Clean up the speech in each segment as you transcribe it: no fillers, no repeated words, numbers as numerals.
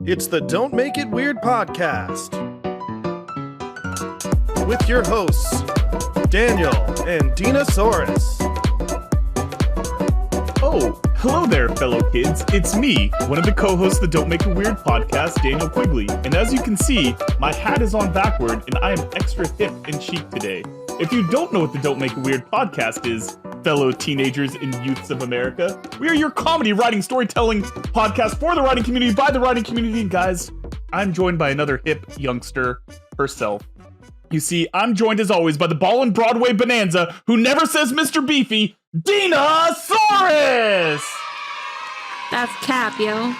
It's the Don't Make It Weird podcast with your hosts, Daniel and Dinasaurus. Oh, hello there, fellow kids. It's me, one of the co-hosts of the Don't Make It Weird podcast, Daniel Quigley. And as you can see, my hat is on backward, and I am extra hip and chic today. If you don't know what the Don't Make It Weird podcast is, fellow teenagers and youths of America, we are your comedy, writing, storytelling podcast for the writing community, by the writing community. And guys, I'm joined by another hip youngster herself. You see, I'm joined as always by the Ballin' Broadway Bonanza, who never says Mr. Beefy, Dinasaurus! That's cap, yo.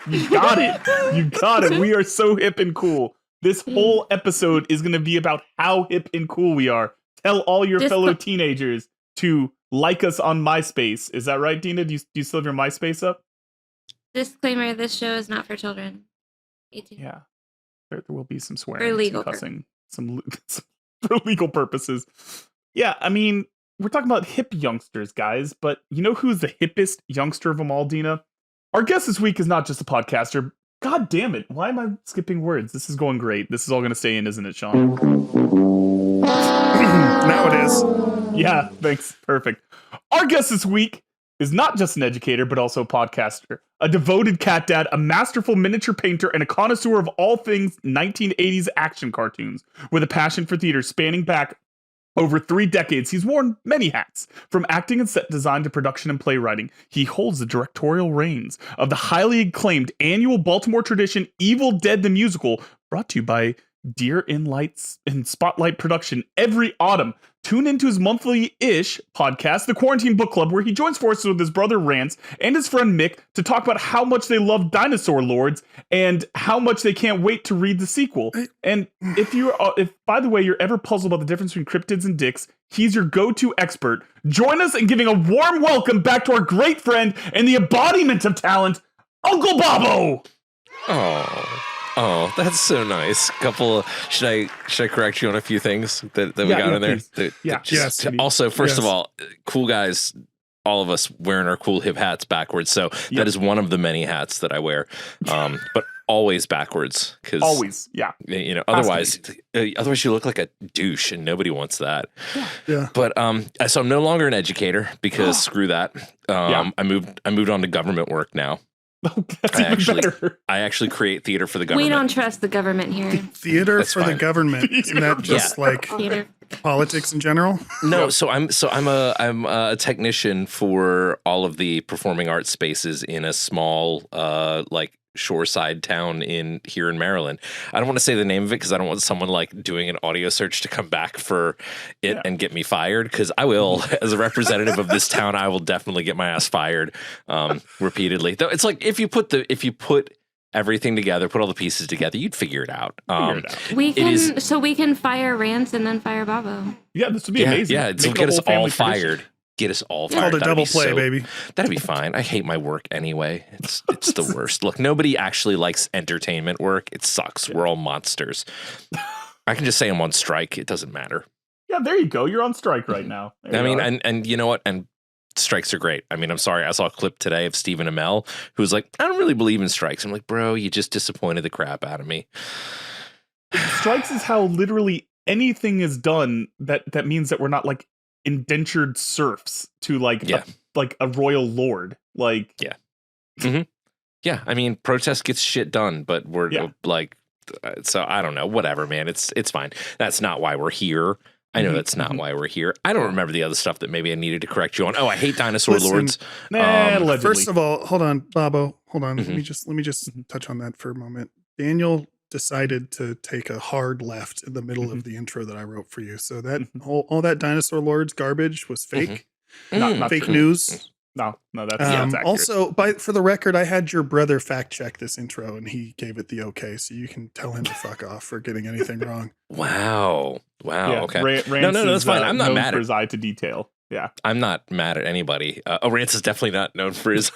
You got it. You got it. We are so hip and cool. This whole episode is going to be about how hip and cool we are. Tell all your fellow teenagers to like us on MySpace. Is that right, Dina? Do you still have your MySpace up? Disclaimer, this show is not for children. 18. Yeah. There will be some swearing, for legal some cussing, some for legal purposes. Yeah, I mean, we're talking about hip youngsters, guys, but you know who's the hippest youngster of them all, Dina? Our guest this week is not just a podcaster. God damn it. Why am I skipping words? This is going great. This is all going to stay in, isn't it, Sean? Now it is. Yeah, thanks. Perfect. Our guest this week is not just an educator, but also a podcaster, a devoted cat dad, a masterful miniature painter, and a connoisseur of all things 1980s action cartoons. With a passion for theater spanning back over 3 decades, he's worn many hats. From acting and set design to production and playwriting, he holds the directorial reins of the highly acclaimed annual Baltimore tradition Evil Dead the Musical, brought to you by Deer in Lights and Spotlight Production every autumn. Tune into his monthly-ish podcast, The Quarantine Book Club, where he joins forces with his brother Rance and his friend Mick to talk about how much they love Dinosaur Lords and how much they can't wait to read the sequel. And if by the way you're ever puzzled about the difference between cryptids and dicks, he's your go-to expert. Join us in giving a warm welcome back to our great friend and the embodiment of talent, Uncle Bobbo. Oh, that's so nice. Should I correct you on a few things that we got in there? Yes. Also, first of all, cool guys, all of us wearing our cool hip hats backwards. So that is one of the many hats that I wear, but always backwards. Always, yeah. You know, otherwise you look like a douche, and nobody wants that. Yeah. But so I'm no longer an educator because screw that. I moved on to government work now. I actually create theater for the government. We don't trust the government here. Theater That's for fine. the government. Isn't that just like Theater. politics in general? No, so I'm a technician for all of the performing arts spaces in a small like shoreside town here in Maryland. I don't want to say the name of it because I don't want someone like doing an audio search to come back for it and get me fired, because I will, as a representative of this town, I will definitely get my ass fired repeatedly. Though it's like if you put everything together, put all the pieces together, you'd figure it out. We can fire Rance and then fire Bobbo. Yeah, this would be amazing. Yeah, so get us all fired. Get us all fired. Called a double play, baby. That'd be fine. I hate my work anyway. It's the worst. Look, nobody actually likes entertainment work. It sucks. We're all monsters. I can just say I'm on strike. It doesn't matter. Yeah, there you go. You're on strike right now. And you know what? And strikes are great. I mean, I'm sorry. I saw a clip today of Stephen Amell who's like, I don't really believe in strikes. I'm like, bro, you just disappointed the crap out of me. Strikes is how literally anything is done that means that we're not like indentured serfs to like a royal lord. Like Yeah, I mean, protest gets shit done, but we're like, so I don't know, whatever, man. It's fine. That's not why we're here. I know that's not why we're here. I don't remember the other stuff that maybe I needed to correct you on. Oh, I hate Dinosaur Lords. First of all, hold on, Bobbo. Hold on. Let me just touch on that for a moment. Daniel decided to take a hard left in the middle of the intro that I wrote for you. So that all that Dinosaur Lords garbage was fake. Not fake news. No, that's accurate. Also, for the record, I had your brother fact check this intro and he gave it the okay, so you can tell him to fuck off for getting anything wrong. Wow. Yeah, Okay. No, that's fine. I'm not mad for his eye to detail. Yeah. I'm not mad at anybody. Rance is definitely not known for his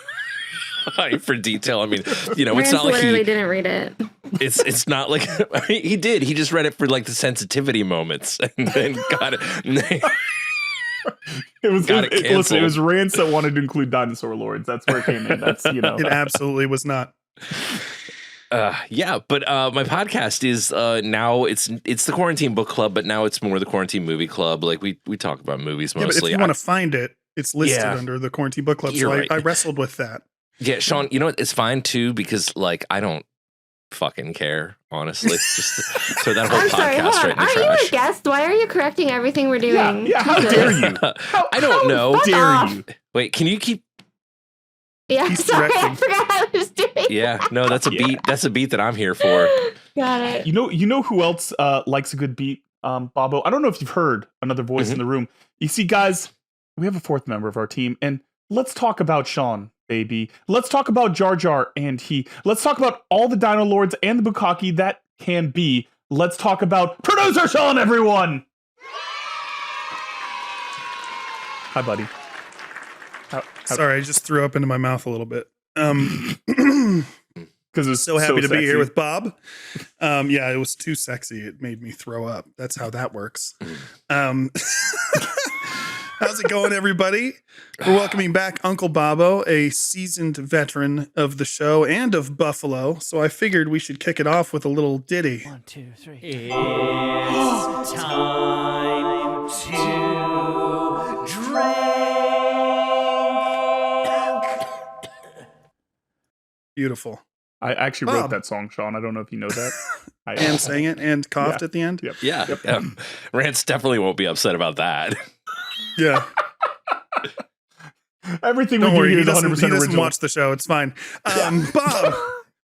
eye for detail. I mean, you know, Rance it's not like literally didn't read it. It's not like he did. He just read it for like the sensitivity moments and then got it. It was Rance that wanted to include Dinosaur Lords. That's where it came in. That's, you know. It absolutely was not. Yeah, but my podcast is now it's the Quarantine Book Club, but now it's more the Quarantine Movie Club. Like we talk about movies Yeah, but mostly. if you want to find it, it's listed Yeah. under the Quarantine Book Club. You're So right. I wrestled with that. Yeah, Sean, you know what? It's fine too because like I don't fucking care, honestly. Just throw that whole I'm sorry, podcast hold straight on. in the Aren't you trash. a guest? Why are you correcting everything we're doing? Yeah, how Jesus. dare you? I don't know. fuck Dare off. you? Wait, can you keep? Yeah, He's sorry, directing. I forgot I was doing Yeah, no, that's a Yeah. beat. That's a beat that I'm here for. Got it. You know who else likes a good beat? Bobbo. I don't know if you've heard another voice in the room. You see, guys, we have a fourth member of our team, and let's talk about Sean, baby. Let's talk about Jar Jar and he. Let's talk about all the Dino Lords and the Bukkake that can be. Let's talk about producer Sean, everyone. Hi, buddy. How- Sorry, I just threw up into my mouth a little bit. Because it's So happy to be sexy. here with Bob. Yeah, it was too sexy. It made me throw up. That's how that works. How's it going, everybody? We're welcoming back Uncle Bobbo, a seasoned veteran of the show and of Buffalo. So I figured we should kick it off with a little ditty. 1, 2, 3. It's time to drink. Beautiful. I actually Bob. wrote that song, Sean. I don't know if you know that. And sang it and coughed Yeah. at the end. Yep. Yeah, yeah. Rance definitely won't be upset about that. Yeah. Everything Don't we do worry. here He is doesn't, 100% he doesn't original. watch the show. It's fine. Bob, what are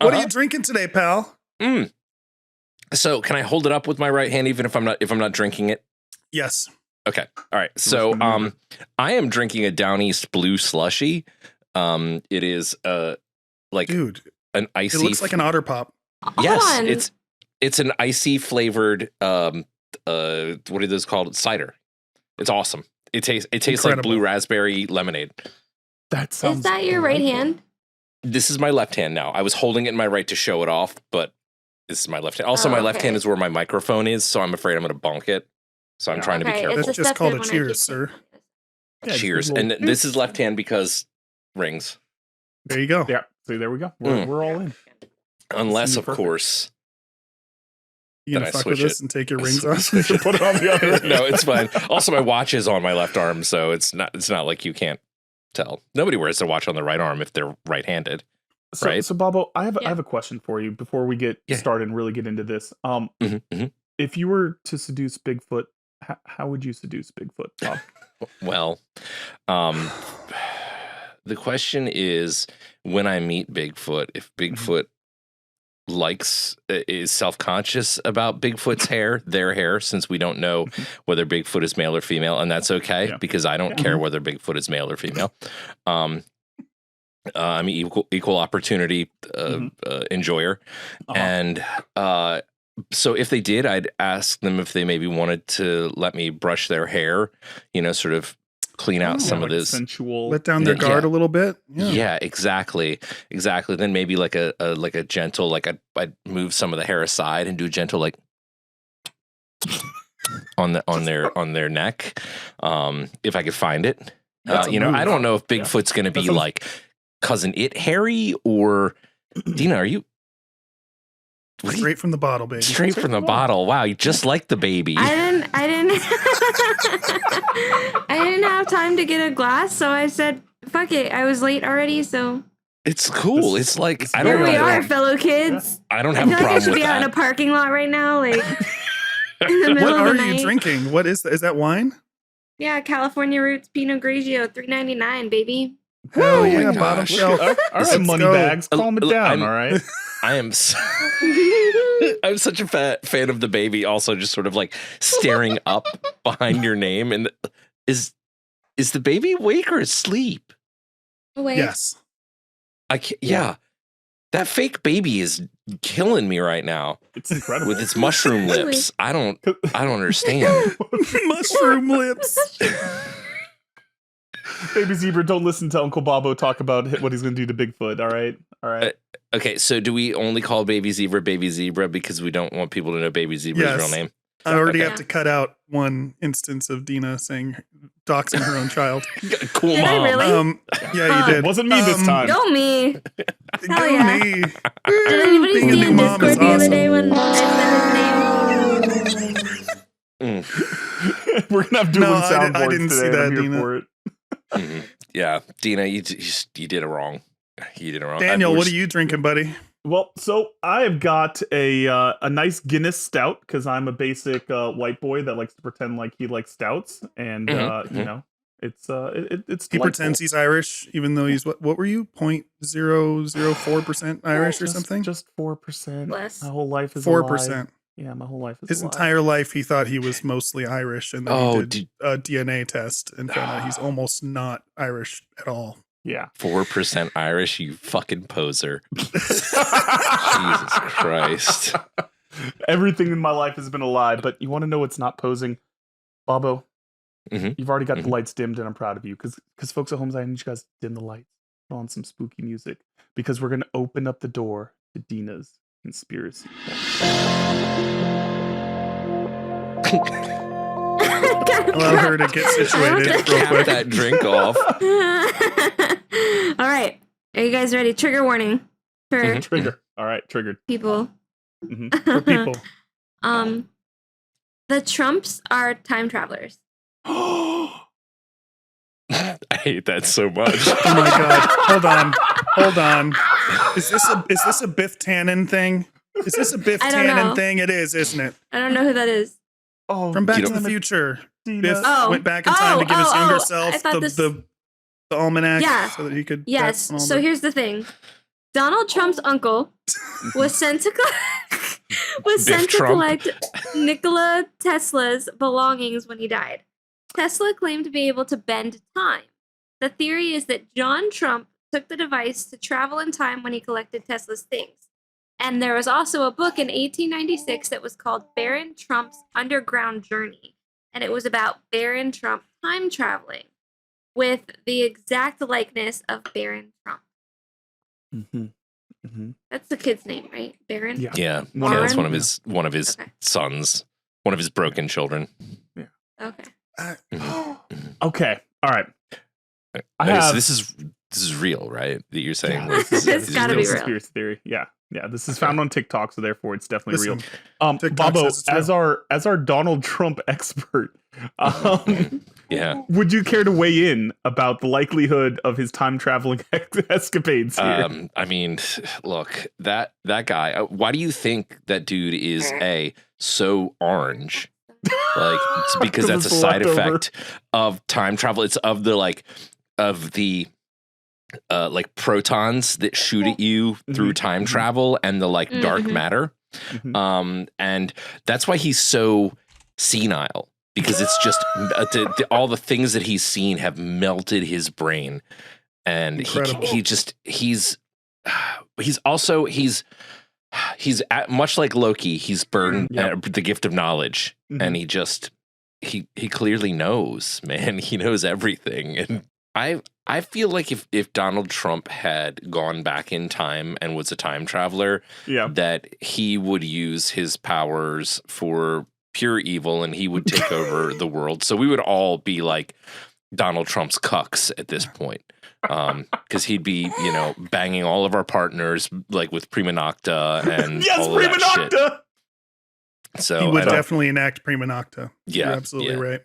Uh-huh. you drinking today, pal? So can I hold it up with my right hand even if I'm not drinking it? Yes. Okay. All right. So I am drinking a Down East Blue Slushy. It is like Dude, an it icy. looks like an Otter Pop. Yes, Hold on. it's an icy flavored what are those called? Cider. It's awesome. It tastes like Incredible. blue raspberry lemonade. That sounds Is that your right hand? This is my left hand now. I was holding it in my right to show it off, but this is my left hand. Also, Oh, my left okay. hand is where my microphone is, so I'm afraid I'm going to bonk it. So I'm trying to be Okay, careful. That's just deceptive called a when I cheers, keep sir. saying this. Yeah, just Cheers. a little- And this is left hand because rings. There you go. Yeah. See, there we go. We're all in. Unless, of Perfect. course. You gonna Then I fuck with switch this it. and take your I rings switch off? it. Put it on the other. No, it's fine. Also, my watch is on my left arm, so it's not like you can't tell. Nobody wears their watch on the right arm if they're right-handed. So, Right. so Bobbo, I Yeah. have a question for you before we get Yeah. started and really get into this. If you were to seduce Bigfoot, how would you seduce Bigfoot, Bob? Well, the question is when I meet Bigfoot, if Bigfoot is self-conscious about Bigfoot's hair, their hair, since we don't know whether Bigfoot is male or female, and that's okay Yeah. because I don't care whether Bigfoot is male or female. I'm an equal opportunity enjoyer, and so if they did, I'd ask them if they maybe wanted to let me brush their hair, sort of clean out some of like this. sensual. Let down their Yeah. guard a little bit. Yeah, exactly. Then maybe like a gentle, like I'd move some of the hair aside and do a gentle like on their neck, if I could find it. That's a move. I don't know if Bigfoot's going to be sounds- like Cousin It Harry or Dina. Are you Straight from the bottle, baby. straight from the bottle? Wow, you just like the baby. I didn't I didn't have time to get a glass, so I said, fuck it. I was late already, so It's cool. This- It's like this I is don't here very we know. are, fellow kids. I don't I have feel a like I problem should with be out in a that. parking lot right now, like in the middle What of are the you night. drinking? What is that? Is that wine? Yeah, California Roots Pinot Grigio, $3.99, baby. Hell Oh my yeah, gosh. bottom Look shelf. All right, Let's money go. bags, calm it down. All right. I am. I'm such a fan of the baby. Also, just sort of like staring up behind your name, and is the baby awake or asleep? Wait. Yes. I can't, yeah, that fake baby is killing me right now It's incredible. with its mushroom lips. I don't understand. Mushroom lips. Baby Zebra, don't listen to Uncle Bobbo talk about what he's going to do to Bigfoot. All right. All right. Okay, so do we only call baby zebra because we don't want people to know baby zebra's Yes. real name? I already Okay. have to cut out one instance of Dina doxing her own child. Cool Did I mom. really? Yeah, you did. Wasn't me this time. Go me. Go Hell yeah. me. Did anybody Being a see new in mom Discord is the other awesome. day when I said his name? We're gonna have No, dueling I soundboards didn't see today. that, I'm here Dina. for it. Yeah, Dina, you did it wrong. You did it wrong. Daniel, what are you drinking, buddy? Well, so I have got a nice Guinness stout because I'm a basic white boy that likes to pretend like he likes stouts, and you know, it's He delightful. pretends he's Irish, even though he's what were you? 0.004% Irish or something? Just 4%. Less. My whole life is a lie. 4%. Yeah, my whole life is His a lie. entire life, he thought he was mostly Irish, and then Oh, he did a DNA test and found out he's almost not Irish at all. Yeah. 4% Irish, you fucking poser. Jesus Christ. Everything in my life has been a lie, but you want to know what's not posing? Bobbo, you've already got the lights dimmed, and I'm proud of you because folks at home, I need you guys to dim the lights, put on some spooky music because we're going to open up the door to Dina's conspiracy. Allow her to get situated real Cap quick. that drink off. All right. Are you guys ready? Trigger warning for Trigger. All right, triggered. people. For people. The Trumps are time travelers. I hate that so much. Oh my god! Hold on. Is this a Biff Tannen thing? Is this a Biff I don't know. Tannen thing? It is, isn't it? I don't know who that is. Oh, From Back You to the don't- Future. Dina. Biff Oh. went back in time to give his younger I self thought the almanac, Yeah. so that he could. Yes. that's all So the- here's the thing. Donald Trump's uncle was sent to Biff Trump. collect Nikola Tesla's belongings when he died. Tesla claimed to be able to bend time. The theory is that John Trump took the device to travel in time when he collected Tesla's things. And there was also a book in 1896 that was called Baron Trump's Underground Journey. And it was about Baron Trump time traveling with the exact likeness of Baron Trump. That's the kid's name, right? Baron? Yeah. Yeah, Warren? that's one of his Okay. sons, one of his broken children. Okay. Okay. All right. I Okay, have. so this is real, right? That you're saying Yeah, like, It's this is gotta be real. Conspiracy theory. Yeah. Yeah. This is found on TikTok, so therefore it's definitely Listen, real. TikTok Bobbo, says it's as our Donald Trump expert, Yeah. would you care to weigh in about the likelihood of his time traveling escapades here? I mean, look, that guy. Why do you think that dude is so orange? Like, it's because that's a it's side leftover. effect of time travel. It's of the protons that shoot at you through time travel and the dark matter. And that's why he's so senile, because it's just all the things that he's seen have melted his brain, and Incredible. he's much like Loki. He's burned the gift of knowledge, and he clearly knows, man. He knows everything, and I feel like if Donald Trump had gone back in time and was a time traveler, that he would use his powers for pure evil and he would take over the world. So we would all be like Donald Trump's cucks at this point. Because he'd be, banging all of our partners like with prima nocta and Yes, all of prima that shit. nocta. So He would I don't- definitely enact prima nocta. Yeah, You're absolutely yeah. right.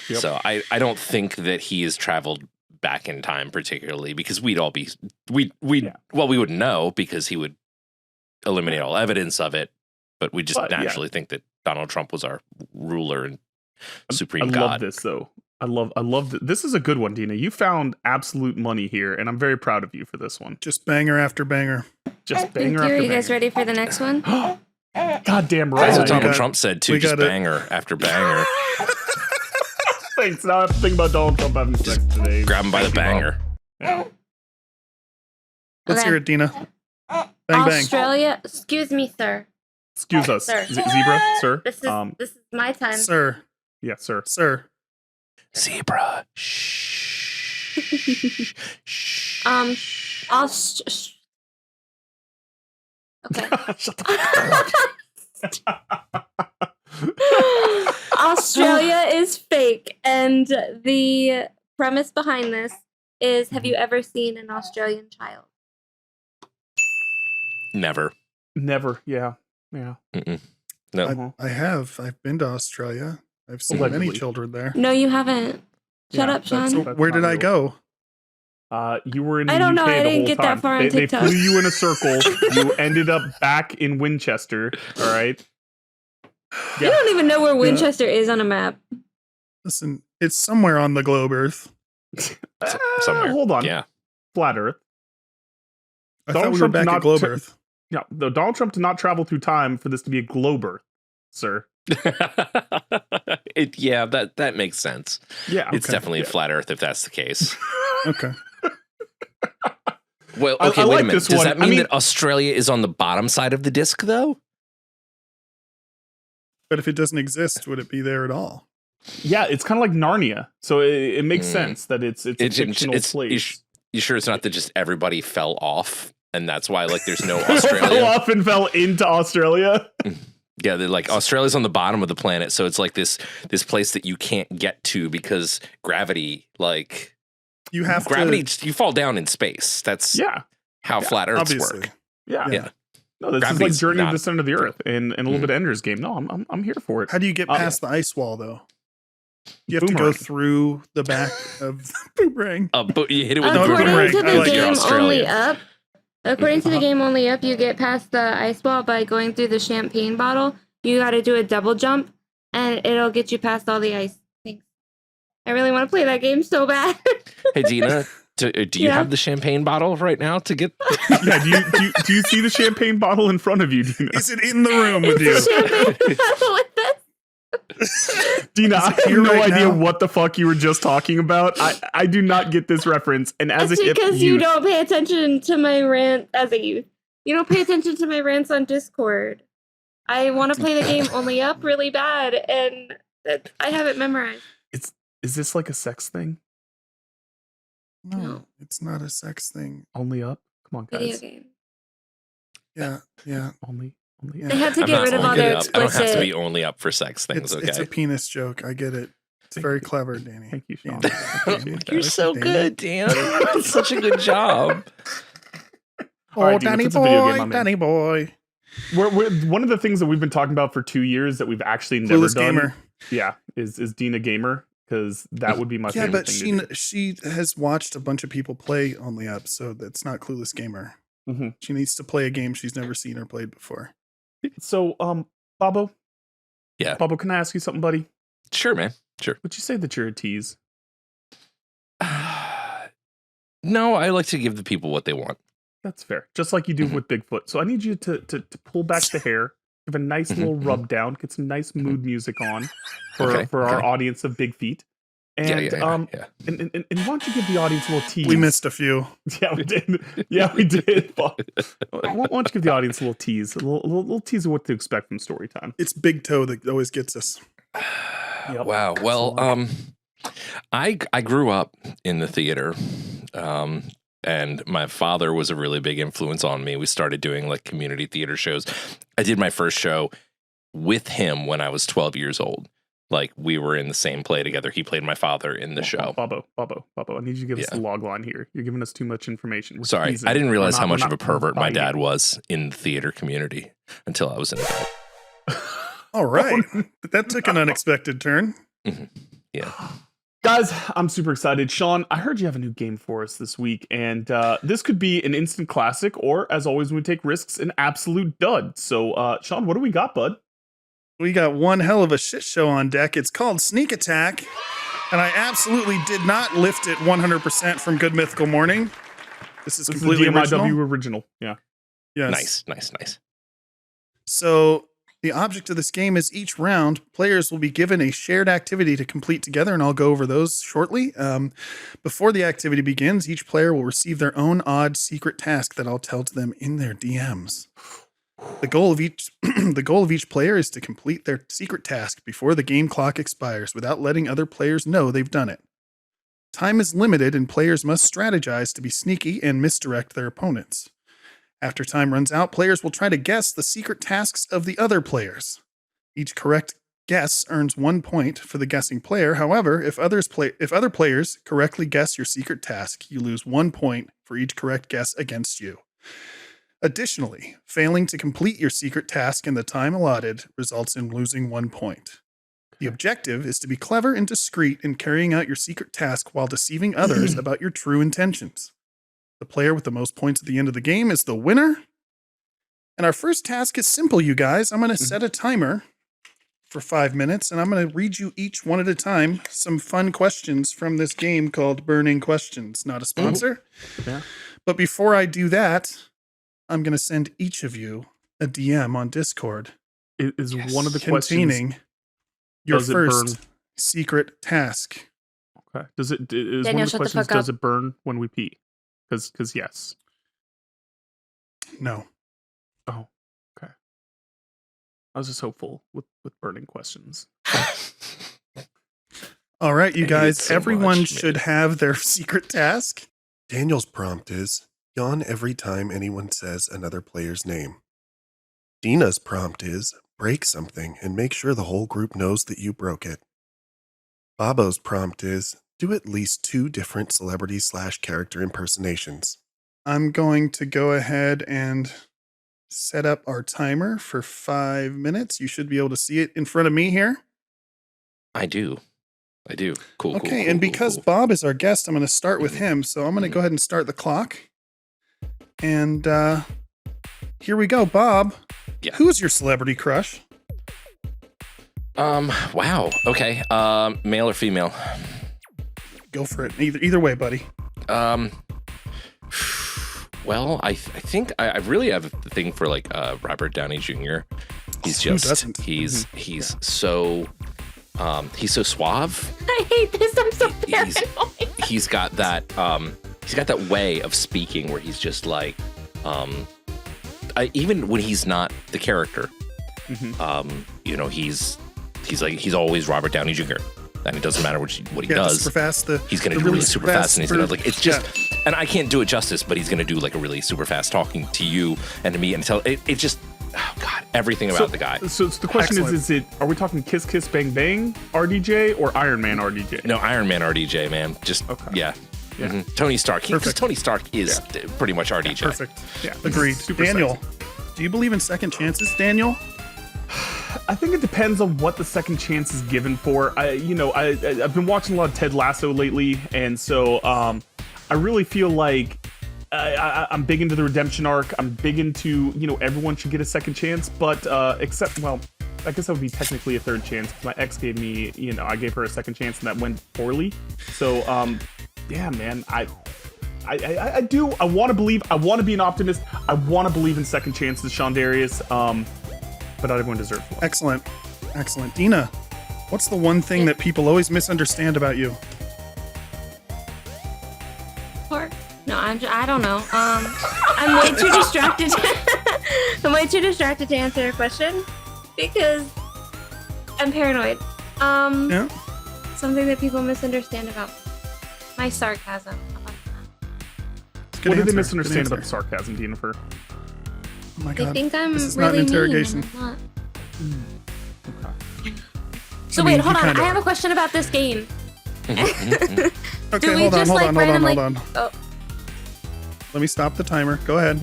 Yep. So I don't think that he has traveled back in time particularly, because we wouldn't know because he would eliminate all evidence of it, but we just naturally think that Donald Trump was our ruler and supreme I god. love this though. I love this is a good one, Dina. You found absolute money here, and I'm very proud of you for this one. Just banger after banger. Just Thank banger you. Are after you guys banger. ready for the next one? Goddamn That's right. what Donald got- Trump said too, we just gotta- banger after banger. Thanks. Now I have to think about Donald Trump having sex today. Grab him by the Thank you, Bob. banger. Yeah. Let's Okay. hear it, Dina. Bang bang. Australia. Excuse me, sir. Excuse us, Sir. Zebra, sir. This is my time. Sir. Yeah, sir. Sir. Zebra. Shh. Shh. Okay. Shut the fuck up. Australia is fake, and the premise behind this is: have you ever seen an Australian child? Never. Never. Yeah. No. I have. I've been to Australia. I've seen Allegedly. many children there. No, you haven't. Shut Yeah, up, that's- Sean. that's Where not did I real. go? You were in the I don't UK know, I the didn't whole get that time. far on They TikTok. flew you in a circle. You ended up back in Winchester. All right. You don't even know where Winchester is on a map. Listen, it's somewhere on the globe Earth. Somewhere. Hold on. Yeah. Flat Earth. I Donald thought we were Trump did back not at globe t- Earth. Yeah. Though Donald Trump did not travel through time for this to be a globe Earth, sir. Yeah, that makes sense. Yeah. It's Okay. definitely a flat Earth if that's the case. Okay. Well, I okay, wait like a minute. this Does one. that I mean mean- that Australia is on the bottom side of the disc, though? But if it doesn't exist, would it be there at all? Yeah, it's kind of like Narnia, so it makes sense that it's a fictional place. You sure it's not that just everybody fell off, and that's why like there's no Fell Australia? off and fell into Australia. Yeah, they're like Australia's on the bottom of the planet, so it's like this place that you can't get to because gravity, like You have gravity, to. you fall down in space. That's Yeah, how flat Earths Obviously. work. yeah. Yeah. No, this is like Gravity's Journey to not the Center of the Earth and a little bit of Ender's Game. No, I'm here for it. How do you get past the ice wall, though? You have to Boomerang. go through the back of the boomerang. But you hit it with No, the According boomerang. to I the like game Australia. Only Up, according to the game Only Up, you get past the ice wall by going through the champagne bottle. You got to do a double jump, and it'll get you past all the ice things. I really want to play that game so bad. Hey, Dina, do you Yeah. have the champagne bottle right now to get? Yeah, do you see the champagne bottle in front of you, Dina? Is it in the room with you? It's a champagne bottle with us. Dina, I have here no right idea now? what the fuck you were just talking about. I do not get this reference. And as That's a hip because you youth, don't pay attention to my rant as a youth. You don't pay attention to my rants on Discord. I want to play the game Only Up really bad, and I have it memorized. is this like a sex thing? No, it's not a sex thing. Only Up? Come on, Video guys. game. Yeah. Only Yeah. They had to I'm get not rid of all only their up. I don't have to explicit. be only up for sex things. It's a Okay, penis joke. I get it. It's Thank very you. clever, Danny. Thank you, Sean. Danny. you're so Danny. good, Dan. It's such a good job. Oh, All right, Dina, Danny put the video game boy, on me. Danny boy. We're one of the things that we've been talking about for 2 years that we've actually never Clueless done. gamer. Yeah, is Dina gamer? Because that would be my Yeah, favorite but thing to do. she has watched a bunch of people play Only Up, so that's not Clueless Gamer. Mhm. She needs to play a game she's never seen or played before. So, Bobbo. Yeah. Bobbo, can I ask you something, buddy? Sure, man. Sure. Would you say that you're a tease? No, I like to give the people what they want. That's fair. Just like you do Mhm. with Bigfoot. So I need you to pull back the hair, give a nice little Mhm, rub down, get some nice mood music on for Okay, our okay. audience of big feet. And Yeah. and why don't you give the audience a little tease? We missed a few. Yeah, we did. Yeah, we did. Why don't you give the audience a little tease, a little tease of what to expect from story time? It's Big Toe that always gets us. Yep. Wow. Well, I grew up in the theater, and my father was a really big influence on me. We started doing like community theater shows. I did my first show with him when I was 12 years old. Like we were in the same play together. He played my father in the show. Bobbo, I need you to give us the log line here. You're giving us too much information. We're Sorry, teasing. I didn't realize We're how not- much we're of a not pervert my dad biting. was in the theater community until I was an adult. All right. But that took an unexpected turn. Yeah. Guys, I'm super excited. Sean, I heard you have a new game for us this week, and this could be an instant classic, or as always, when we take risks, an absolute dud. So, Sean, what do we got, bud? We got one hell of a shit show on deck. It's called Sneak Attack, and I absolutely did not lift it 100% from Good Mythical Morning. This is This is completely the DMIW original. original. Yeah. Yes. Nice. So the object of this game is each round, players will be given a shared activity to complete together, and I'll go over those shortly. Before the activity begins, each player will receive their own odd secret task that I'll tell to them in their DMs. The goal of each player is to complete their secret task before the game clock expires without letting other players know they've done it. Time is limited, and players must strategize to be sneaky and misdirect their opponents. After time runs out, players will try to guess the secret tasks of the other players. Each correct guess earns 1 point for the guessing player. However, if other players correctly guess your secret task, you lose 1 point for each correct guess against you. Additionally, failing to complete your secret task in the time allotted results in losing 1 point. The objective is to be clever and discreet in carrying out your secret task while deceiving others about your true intentions. The player with the most points at the end of the game is the winner. And our first task is simple, you guys. I'm going to set a timer for 5 minutes, and I'm going to read you each one at a time some fun questions from this game called Burning Questions. Not a sponsor. Yeah. But before I do that, I'm going to send each of you a DM on Discord. Is one of the containing questions your does it first burn? secret task. Okay. Is one Daniel, of the shut the questions fuck up. does it burn when we pee? Because yes. No. Oh, okay. I was just hopeful with burning questions. All right, you I hate it guys, so everyone much, should man. have their secret task. Daniel's prompt is yawn every time anyone says another player's name. Dina's prompt is break something and make sure the whole group knows that you broke it. Bobbo's prompt is do at least 2 different celebrity/character impersonations. I'm going to go ahead and set up our timer for 5 minutes. You should be able to see it in front of me here. I do. Cool. Okay, cool, and cool, because cool. Bob is our guest, I'm going to start with him. So I'm going to go ahead and start the clock. And here we go, Bob. Yeah. Who's your celebrity crush? Wow. Okay. Male or female? Go for it. Either way, buddy. Well, I think I really have a thing for like Robert Downey Jr. He's Who just doesn't? he's so suave. I hate this. I'm so He's- paranoid. He's got that way of speaking where he's just like even when he's not the character, he's always Robert Downey Jr. And it doesn't matter what he Yeah, does. super fast. He's going to do really super fast, and he's going to like. It's just, and I can't do it justice, but he's going to do like a really super fast talking to you and to me, and tell it just, oh god, everything about the guy. So the question Excellent. are we talking Kiss Kiss Bang Bang RDJ or Iron Man RDJ? No, Iron Man RDJ, man. Just yeah. Tony Stark. Because Tony Stark is pretty much RDJ. Perfect. Yeah, Agreed. super Daniel, sexy. do you believe in second chances, Daniel? I think it depends on what the second chance is given for. I've been watching a lot of Ted Lasso lately, and so I really feel like I'm big into the redemption arc. I'm big into everyone should get a second chance, but except I guess that would be technically a third chance because my ex gave me I gave her a second chance and that went poorly. So yeah, man, I do. I want to believe. I want to be an optimist. I want to believe in second chances, Sean Darius. But not everyone deserves one. Excellent. Dina, what's the one thing that people always misunderstand about you? No, I don't know. I'm way too distracted. I'm way too distracted to answer your question because I'm paranoid. Yeah. Something that people misunderstand about my sarcasm. How about that? What did they misunderstand about the sarcasm, Jennifer? Oh my They god. think I'm this is really not an interrogation. mean. And I'm not. Okay. So I mean, wait, hold you on. kinda I have are. a question about this game. Okay, Do we hold just, like, on. randomly- Oh, Let me stop the timer. Go ahead.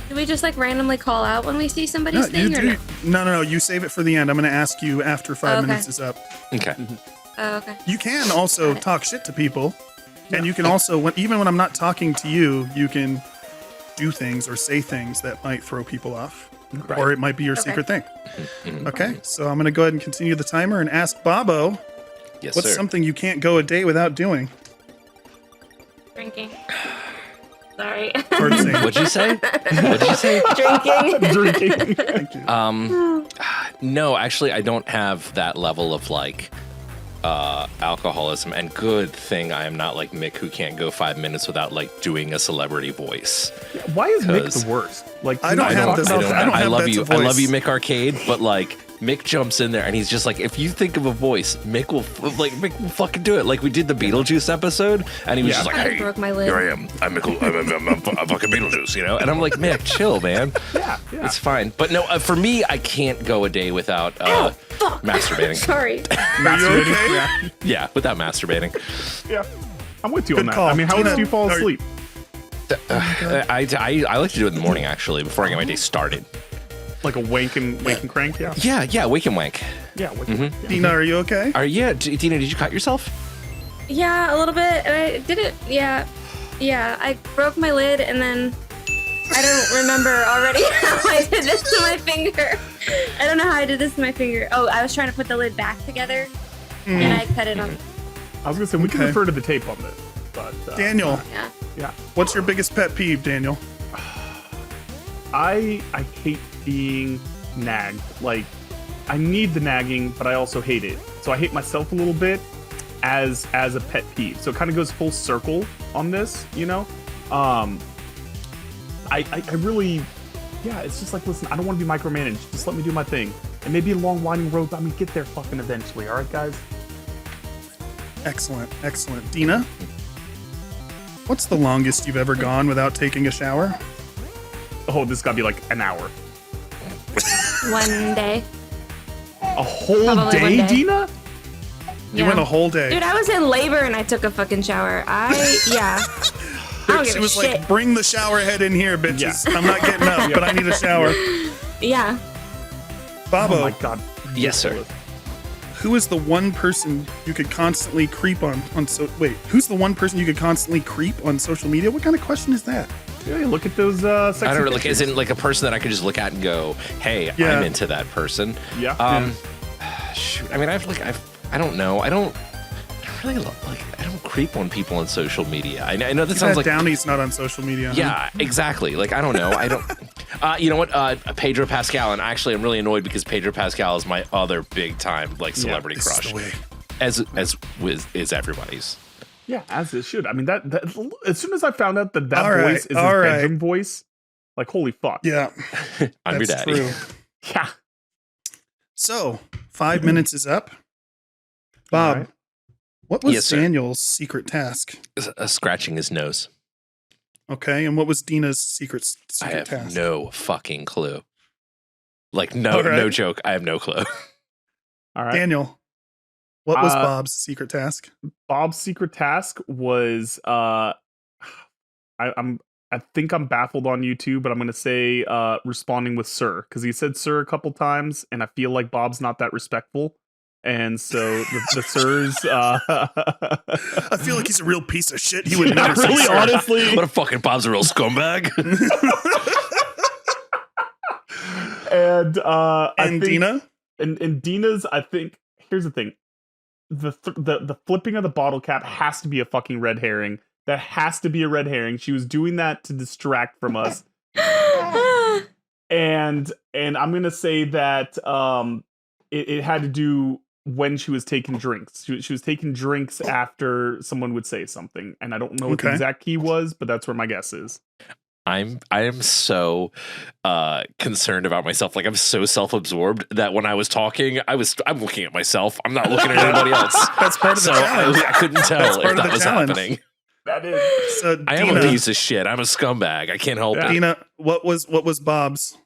do we just like randomly call out when we see somebody's thing or no? No. You save it for the end. I'm going to ask you after 5 Okay. minutes is up. Okay. Oh, okay. You can also Got it. talk shit to people, and you can also, even when I'm not talking to you, you can do things or say things that might throw people off, or it might be your Okay. secret thing. Okay, so I'm going to go ahead and continue the timer and ask Bobbo, Yes, what's sir. something you can't go a day without doing? Drinking. Sorry. Hard to say. What'd you say? What'd you say? Drinking. Drinking. Thank you. No, actually, I don't have that level of like alcoholism. And good thing I am not like Mick, who can't go 5 minutes without like doing a celebrity voice. Why is Mick 'Cause the worst? Like I don't have this- talk about I that. don't I have love that you. to I love voice. you, Mick Arcade. But like, Mick jumps in there and he's just like, if you think of a voice, Mick will fucking do it. Like we did the Beetlejuice episode, and he was just like, I hey, broke my lid. here I am. I'm fucking Beetlejuice, you know? And I'm like, Mick, chill, man. Yeah. It's fine. But no, for me, I can't go a day without masturbating. Sorry. Masturbating. Yeah, without masturbating. Yeah. I'm with you Good on that. call. I mean, how Tina, else do you fall are- asleep? I like to do it in the morning, actually, before I get my day started. Like a wank and crank? Yeah. Yeah, wake and wank. Yeah. Yeah. Dina, are you okay? Dina, did you cut yourself? Yeah, a little bit. And I did it. Yeah. I broke my lid, and then I don't remember already how I did this to my finger. I don't know how I did this to my finger. Oh, I was trying to put the lid back together, and I cut it on. I was gonna say we can Okay. refer to the tape on this, but Daniel, Yeah. what's your biggest pet peeve, Daniel? I hate being nagged. Like, I need the nagging, but I also hate it. So I hate myself a little bit as a pet peeve. So it kind of goes full circle on this, you know. I really, yeah. It's just like, listen, I don't want to be micromanaged. Just let me do my thing. It may be a long, winding road, but I'm gonna get there fucking eventually. All right, guys. Excellent. Dina, what's the longest you've ever gone without taking a shower? Oh, this gotta be like an hour. One day. A whole Probably one day, day. Dina? You went a whole day. Dude, I was in labor and I took a fucking shower. I don't give She a was shit. like, bring the shower head in here, bitches. I'm not getting up, but I need a shower. Yeah. Bobbo, Oh my god. Yes, sir. who is the one person you could constantly creep on who's the one person you could constantly creep on social media? What kind of question is that? Yeah, look at those sexy I don't know, like, pictures. as in like a person that I could just look at and go, hey, Yeah. I'm into that person. Yeah. Shoot, I mean, I don't know. I don't really I don't creep on people on social media. I know that sounds like Downey's not on social media. Huh? yeah, exactly. Like, I don't know. I don't. You know what? Pedro Pascal, and actually, I'm really annoyed because Pedro Pascal is my other big time like celebrity This is crush, the way. as is everybody's. Yeah, as it should. I mean, that as soon as I found out that All right, voice is his all right. bedroom voice, like, holy fuck. Yeah, I'm your that's daddy. true. Yeah. So 5 minutes is up. Bob, All right. what was Yes, sir. Daniel's secret task? Scratching his nose. Okay, and what was Dina's secret I have task? no fucking clue. Like, no, All right. no joke. I have no clue. All right. Daniel, what was Uh, Bob's secret task? Bob's secret task was I think I'm baffled on YouTube, but I'm gonna say responding with sir, because he said sir a couple times, and I feel like Bob's not that respectful. And so the sirs I feel like he's a real piece of shit. He would never say really sir. honestly. What a fucking Bob's a real scumbag. And I And think, Dina? and Dina's, I think, here's the thing. The flipping of the bottle cap has to be a fucking red herring. That has to be a red herring. She was doing that to distract from us. And I'm gonna say that it had to do when she was taking drinks. She was taking drinks after someone would say something, and I don't know what the Okay. exact key was, but that's where my guess is. I am so concerned about myself. Like, I'm so self-absorbed that when I was talking, I'm looking at myself. I'm not looking at anybody else. That's part of the So challenge. I couldn't tell That's if part of that the was challenge. happening. That is. So I am a Dina, piece of shit. I'm a scumbag. I can't help Yeah. it. Dina, what was Bob's?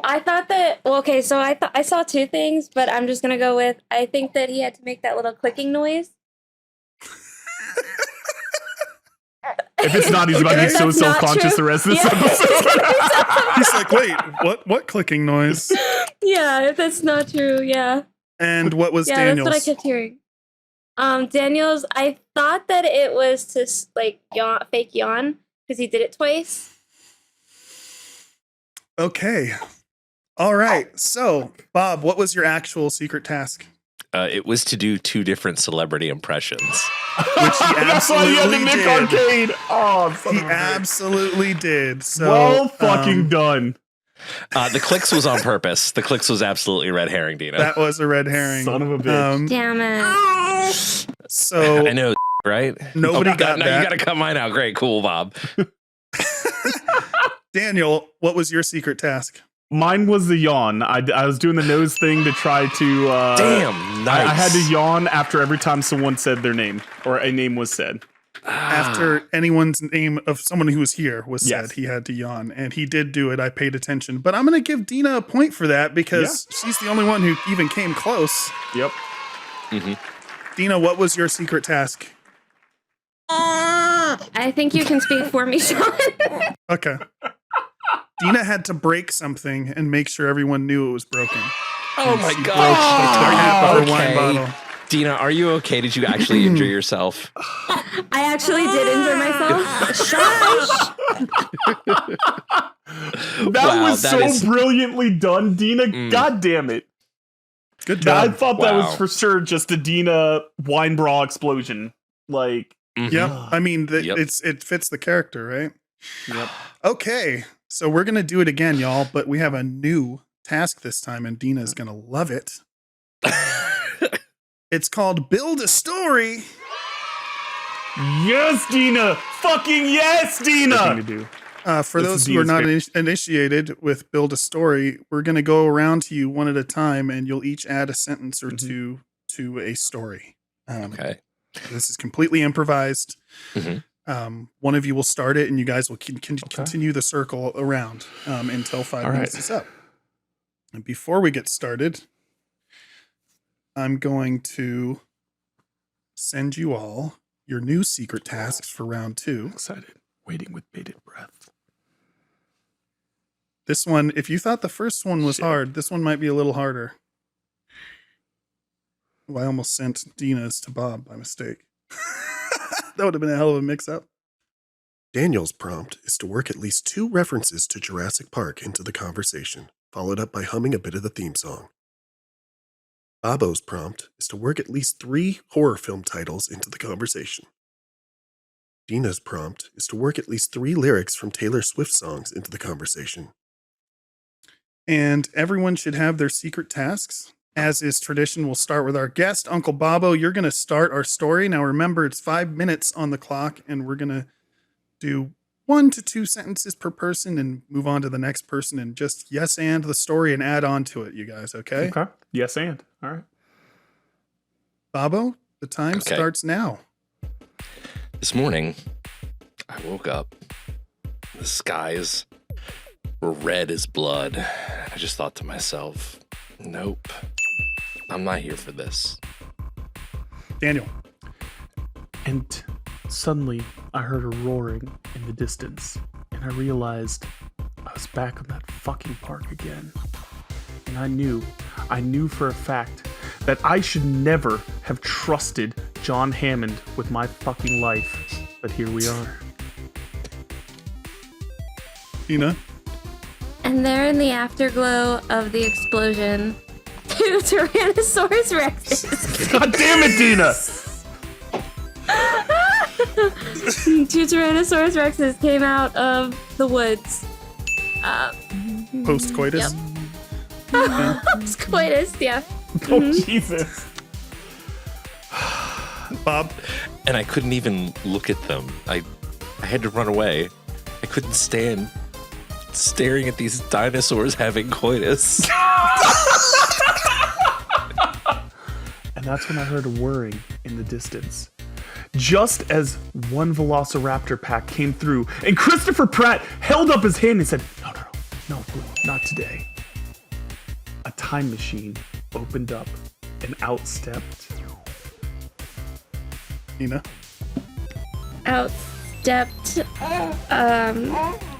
I thought that, well, okay, so I saw two things, but I'm just gonna go with, I think that he had to make that little clicking noise. If it's not, he's about to be If so that's not self-conscious true- the rest of this Yeah. episode. He's like, wait, what clicking noise? Yeah, if that's not true, yeah. And what was Yeah, Daniel's? that's what I kept hearing. Daniel's, I thought that it was to like yawn, fake yawn, because he did it twice. Okay. All right. So, Bob, what was your actual secret task? It was to do 2 different celebrity impressions. Which he That's why you had the absolutely Nick did. Arcade. Oh, son He of a bitch. absolutely did. So, Well fucking done. The clicks was on purpose. The clicks was absolutely red herring, Dina. that was a red herring. Son of a bitch. Damn it. So I know, right? nobody got no, that. you got to cut mine out. Great, cool, Bob. Daniel, what was your secret task? Mine was the yawn. I was doing the nose thing to try to. Damn, nice. I had to yawn after every time someone said their name or a name was said. After anyone's name of someone who was here was said, Yes. he had to yawn, and he did do it. I paid attention, but I'm going to give Dina a point for that because she's the only one who even came close. Yep. Dina, what was your secret task? I think you can speak for me, Sean. Okay. Dina had to break something and make sure everyone knew it was broken. Oh my She god. broke the top of her wine bottle. Dina, are you okay? Did you actually injure yourself? I actually did injure myself. Shush. That was so brilliantly done, Dina. God damn it. Good job. I thought that was Wow. for sure just a Dina wine bra explosion. Like, Yep. I mean, Yep. it fits the character, right? yep. Okay. So we're going to do it again, y'all, but we have a new task this time, and Dina's going to love it. It's called Build a Story. Yes, Dina. Fucking yes, Dina. Thing to do. For This those is who are not Dina's initiated with Build a Story, we're going to go around to you one at a time, and you'll each add a sentence or two to a story. Okay. This is completely improvised. Mhm. One of you will start it, and you guys will continue the circle around until 5 All minutes right. is up. And before we get started, I'm going to send you all your new secret tasks for round 2. Excited. Waiting with bated breath. This one, if you thought the first one was hard, this one might be a little harder. Oh, I almost sent Dina's to Bob by mistake. That would have been a hell of a mix-up. Daniel's prompt is to work at least 2 references to Jurassic Park into the conversation, followed up by humming a bit of the theme song. Bobbo's prompt is to work at least 3 horror film titles into the conversation. Dina's prompt is to work at least 3 lyrics from Taylor Swift songs into the conversation. And everyone should have their secret tasks. As is tradition, we'll start with our guest, Uncle Bobbo. You're going to start our story. Now remember, it's 5 minutes on the clock, and we're going to do 1 to 2 sentences per person and move on to the next person and just yes and the story and add on to it, you guys, okay? Okay. Yes, and. All right. Bobbo, the time Okay. starts now. This morning, I woke up. The skies were red as blood. I just thought to myself, nope, I'm not here for this. Daniel. And suddenly, I heard a roaring in the distance, and I realized I was back on that fucking park again. And I knew for a fact that I should never have trusted John Hammond with my fucking life. But here we are. Dina. And there in the afterglow of the explosion, 2 Tyrannosaurus Rexes. God damn it, Dina! 2 Tyrannosaurus Rexes came out of the woods. Post-coitus. Coitus, yeah. Oh, Jesus. Bob. And I couldn't even look at them. I had to run away. I couldn't stand staring at these dinosaurs having coitus. And that's when I heard a whirring in the distance. Just as one velociraptor pack came through, and Christopher Pratt held up his hand and said, No, Blue, not today. A time machine opened up and outstepped. Dina. Outstepped.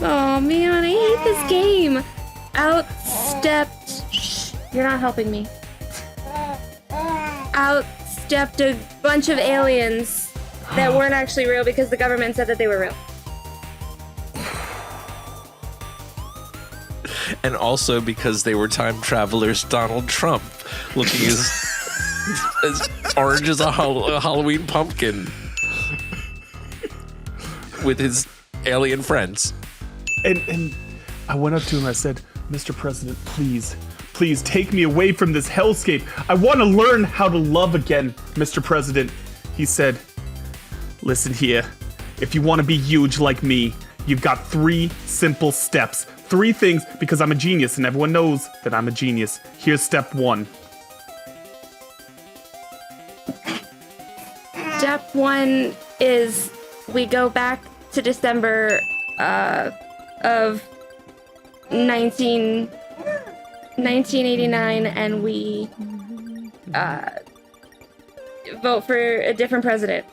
Oh man, I hate this game. Outstepped. Shh, you're not helping me. Outstepped a bunch of aliens that weren't actually real because the government said that they were real. And also because they were time travelers, Donald Trump, looking as orange as a Halloween pumpkin with his alien friends. And I went up to him and I said, Mr. President, please take me away from this hellscape. I want to learn how to love again, Mr. President. He said, listen here, if you want to be huge like me, You've got 3 simple steps. 3 things, because I'm a genius and everyone knows that I'm a genius. Here's step 1. Step 1 is we go back to December of 1989 and we vote for a different president.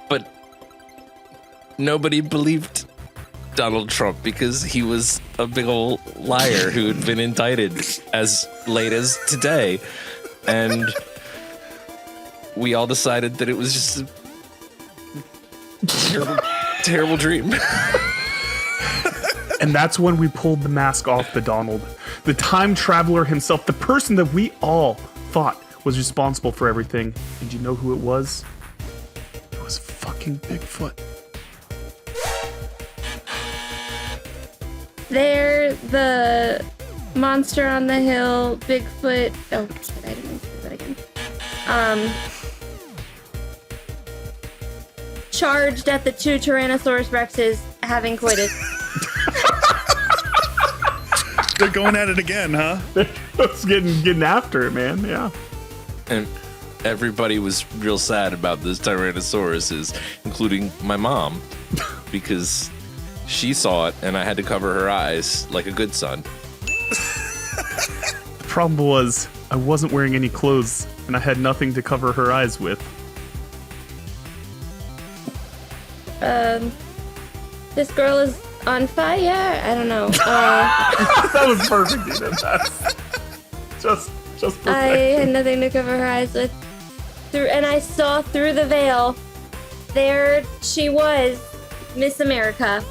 But nobody believed Donald Trump because he was a big old liar who had been indicted as late as today. And we all decided that it was just a terrible, terrible dream. And that's when we pulled the mask off the Donald. The time traveler himself, the person that we all thought was responsible for everything. And you know who it was? It was fucking Bigfoot. There, the monster on the hill, Bigfoot. Oh, shit, I didn't mean to do that again. Charged at the 2 Tyrannosaurus Rexes having coitus. They're going at it again, huh? It's getting after it, man. Yeah. And everybody was real sad about this Tyrannosaurus, including my mom, because she saw it and I had to cover her eyes like a good son. The problem was I wasn't wearing any clothes and I had nothing to cover her eyes with. This girl is on fire. I don't know. That was perfect, Dina. That's just perfect. I had nothing to cover her eyes with. And I saw through the veil. There she was, Miss America.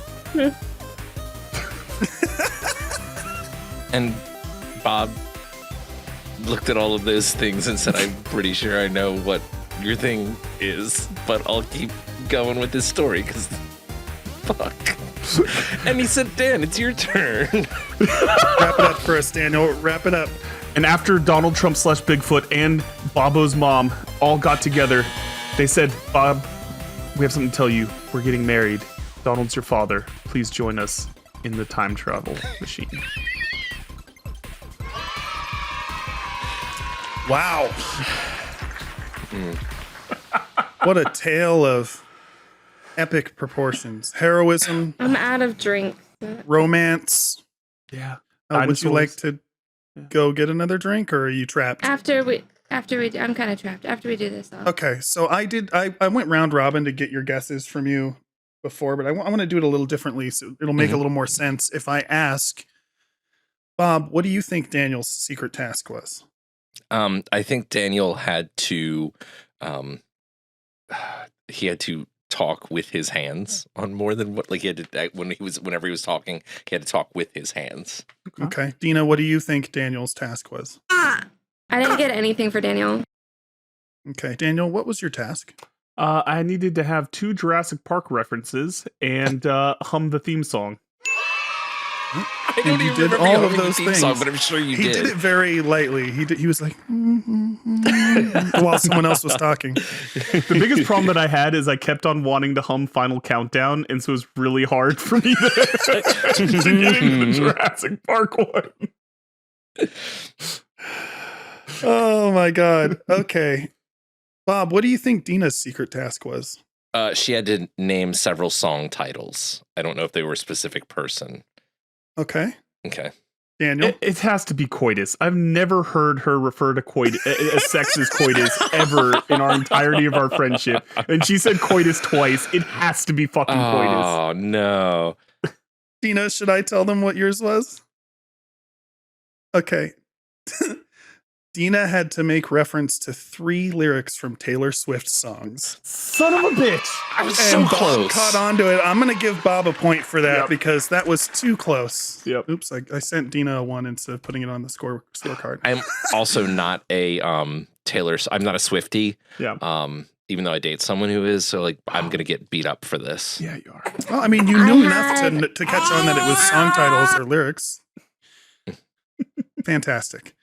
And Bob looked at all of those things and said, I'm pretty sure I know what your thing is, but I'll keep going with this story because fuck. And he said, Dan, it's your turn. Wrap it up for us, Daniel. Wrap it up. And after Donald Trump / Bigfoot and Bobbo's mom all got together, they said, Bob, we have something to tell you. We're getting married. Donald's your father. Please join us in the time travel machine. Wow. What a tale of epic proportions. Heroism, I'm out of drink. romance. Yeah. Would you like Dinosaurs. to go get another drink, or are you trapped? After we I'm kind of trapped. After we do this, though. Okay, so I went round robin to get your guesses from you before, but I want to do it a little differently, so it'll make a little more sense if I ask Bob, what do you think Daniel's secret task was? I think Daniel had to talk with his hands on more than what, like he had to, whenever he was talking, he had to talk with his hands. Okay. Dina, what do you think Daniel's task was? I didn't get anything for Daniel. Okay. Daniel, what was your task? I needed to have 2 Jurassic Park references and hum the theme song. I And don't you even did remember all you of humming the those theme things. song, but I'm sure you He did it very lightly. He was like, while someone else was talking. The biggest problem that I had is I kept on wanting to hum Final Countdown, and so it was really hard for me to get into the Jurassic Park one. Oh my God. Okay. Bob, what do you think Dina's secret task was? She had to name several song titles. I don't know if they were a specific person. Okay. Okay. Daniel? It has to be coitus. I've never heard her refer to sex as coitus ever in our entirety of our friendship. And she said coitus twice. It has to be fucking coitus. Oh, no. Dina, should I tell them what yours was? Okay. Dina had to make reference to 3 lyrics from Taylor Swift songs. Son of a bitch. I was And so Bob close. caught on to it. I'm going to give Bob a point for that Yep. because that was too close. Yep. Oops, I sent Dina a 1 instead of putting it on the scorecard. I'm also not a Taylor. I'm not a Swiftie. Yeah. Even though I date someone who is, so like I'm gonna get beat up for this. Yeah, you are. Well, I mean, you knew enough to catch on that it was song titles or lyrics. Fantastic.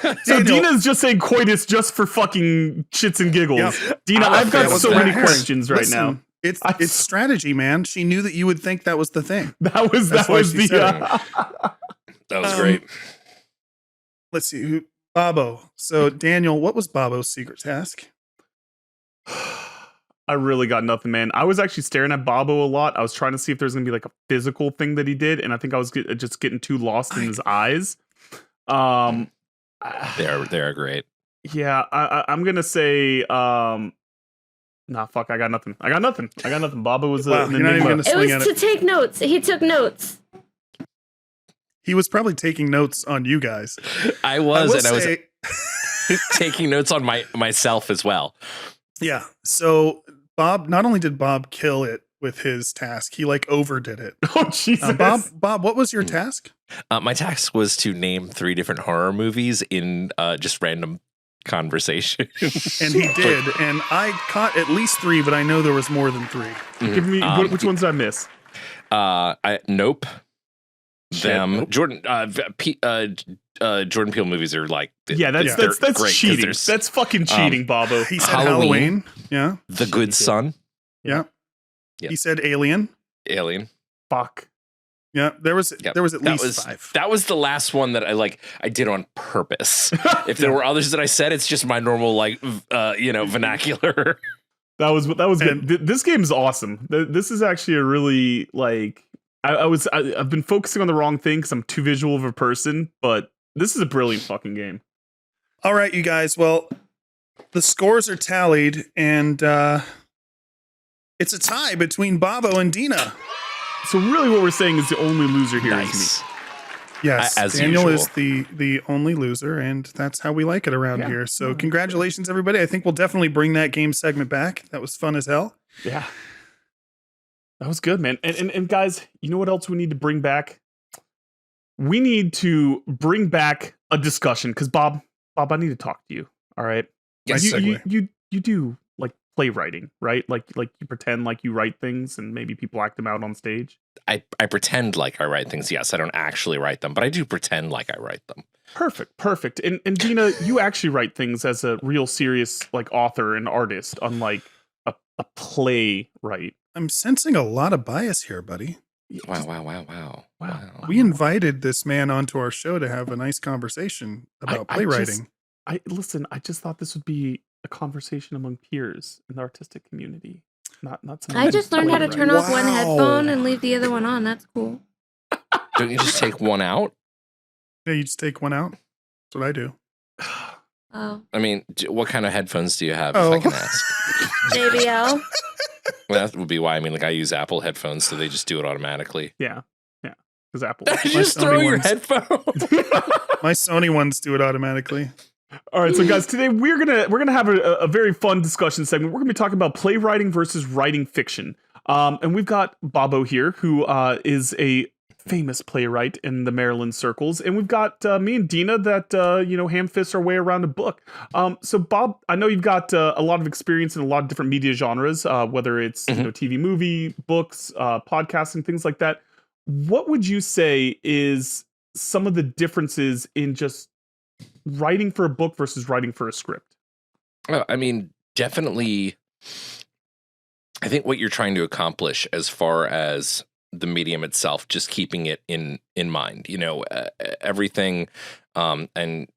So Daniel- Dina's just saying coitus just for fucking shits and giggles. Yep. Dina, I've got That was so red many herring. questions right Listen, now. It's strategy, man. She knew that you would think that was the thing. That was That's why she said That was great. Let's see. Bobbo. So, Daniel, what was Bobbo's secret task? I really got nothing, man. I was actually staring at Bobbo a lot. I was trying to see if there's gonna be like a physical thing that he did, and I think I was just getting too lost in his eyes. They are great. Yeah, I'm gonna say, nah, fuck, I got nothing. Bobbo was Wow, an you're not even enigma. gonna It swing was at to it. take notes. He took notes. He was probably taking notes on you guys. I will was say- taking notes on myself as well. Yeah. So Bob, not only did Bob kill it with his task, he like overdid it. Oh Jesus, Bob, what was your task? My task was to name 3 different horror movies in just random conversation. And he did. And I caught at least 3, but I know there was more than 3. Give me which ones did I miss? Nope. Shit, Them. nope. Jordan Jordan Peele movies are like That's they're great 'cause cheating. there's That's fucking cheating, Bobbo. He said Halloween. Halloween. Yeah. The Good Son, Yeah. Yep. He said Alien. Alien. Fuck. Yeah. There was Yep. at That least was 5. that was the last one that I did on purpose. If there were others that I said, it's just my normal vernacular. That was And- good. This game is awesome. This is actually a really like I've been focusing on the wrong thing because I'm too visual of a person, but this is a brilliant fucking game. All right, you guys. Well, the scores are tallied, and it's a tie between Bobbo and Dina. So really, what we're saying is the only loser here is Nice. me. Yes, As Daniel usual. is the only loser, and that's how we like it around Yeah. here. So congratulations, everybody. I think we'll definitely bring that game segment back. That was fun as hell. Yeah, that was good, man. And guys, you know what else we need to bring back? We need to bring back a discussion because Bob, I need to talk to you. All right. Nice you, segue. you do like playwriting, right? Like you pretend like you write things and maybe people act them out on stage. I pretend like I write things. Yes, I don't actually write them, but I do pretend like I write them. Perfect. And Dina, you actually write things as a real serious like author and artist, unlike a playwright. I'm sensing a lot of bias here, buddy. Wow. We invited this man onto our show to have a nice conversation about playwriting. I just thought this would be a conversation among peers in the artistic community. Not something I just learned how to turn off one Wow. headphone and leave the other one on. That's cool. Don't you just take one out? Yeah, you just take one out. That's what I do. Oh, I mean, what kind of headphones do you have, Oh. if I can ask? JBL. Well, that would be why. I mean, like, I use Apple headphones, so they just do it automatically. Yeah. Because Apple. Did you My just throw Sony your ones. headphones? My Sony ones do it automatically. All right, so guys, today we're gonna have a very fun discussion segment. We're gonna be talking about playwriting versus writing fiction, and we've got Bobbo here, who is a famous playwright in the Maryland circles, and we've got me and Dina that ham fist our way around a book. So Bob, I know you've got a lot of experience in a lot of different media genres, whether it's TV, movie, books, podcasting, things like that. What would you say is some of the differences in just writing for a book versus writing for a script? I mean, definitely. I think what you're trying to accomplish as far as the medium itself, just keeping it in mind, everything. And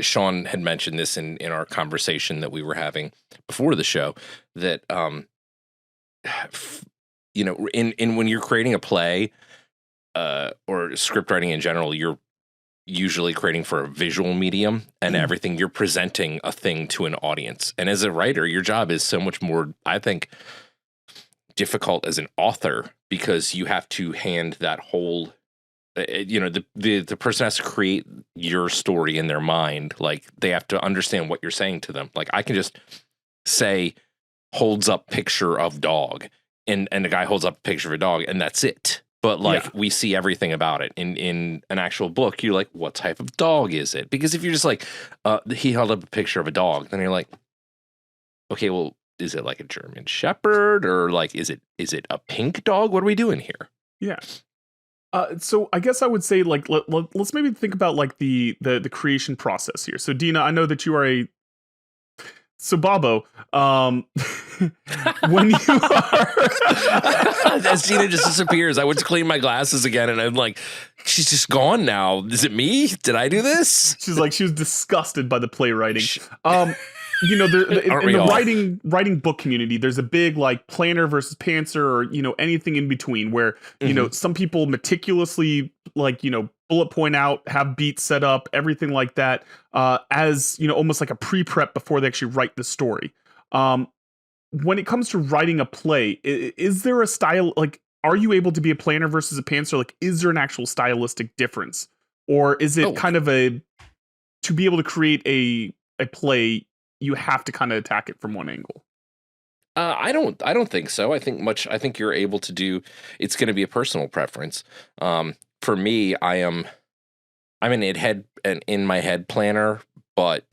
Sean had mentioned this in our conversation that we were having before the show, that, when you're creating a play or script writing in general, you're usually creating for a visual medium, and everything you're presenting a thing to an audience. And as a writer, your job is so much more, I think, difficult as an author, because you have to hand that whole, the person has to create your story in their mind. Like, they have to understand what you're saying to them. Like, I can just say, holds up picture of dog, and the guy holds up a picture of a dog, and that's it. But we see everything about it in an actual book. You're like, what type of dog is it? Because if you're just like, he held up a picture of a dog, then you're like, okay, well, is it like a German Shepherd, or like, is it a pink dog? What are we doing here? Yeah. So I guess I would say like let's maybe think about like the creation process here. So Dina, I know that you are so Bobbo, when you are as Dina just disappears, I went to clean my glasses again, and I'm like, she's just gone now. Is it me? Did I do this? She's like, she was disgusted by the playwriting. In the writing book community, there's a big like planner versus pantser, or anything in between, where some people meticulously like bullet point out, have beats set up, everything like that, as almost like a pre-prep before they actually write the story. When it comes to writing a play, is there a style, like, are you able to be a planner versus a pantser? Like, is there an actual stylistic difference, or is it kind of to be able to create a play, you have to kind of attack it from one angle? I don't think so. I think you're able to do. It's going to be a personal preference. For me, I'm an in my head planner, but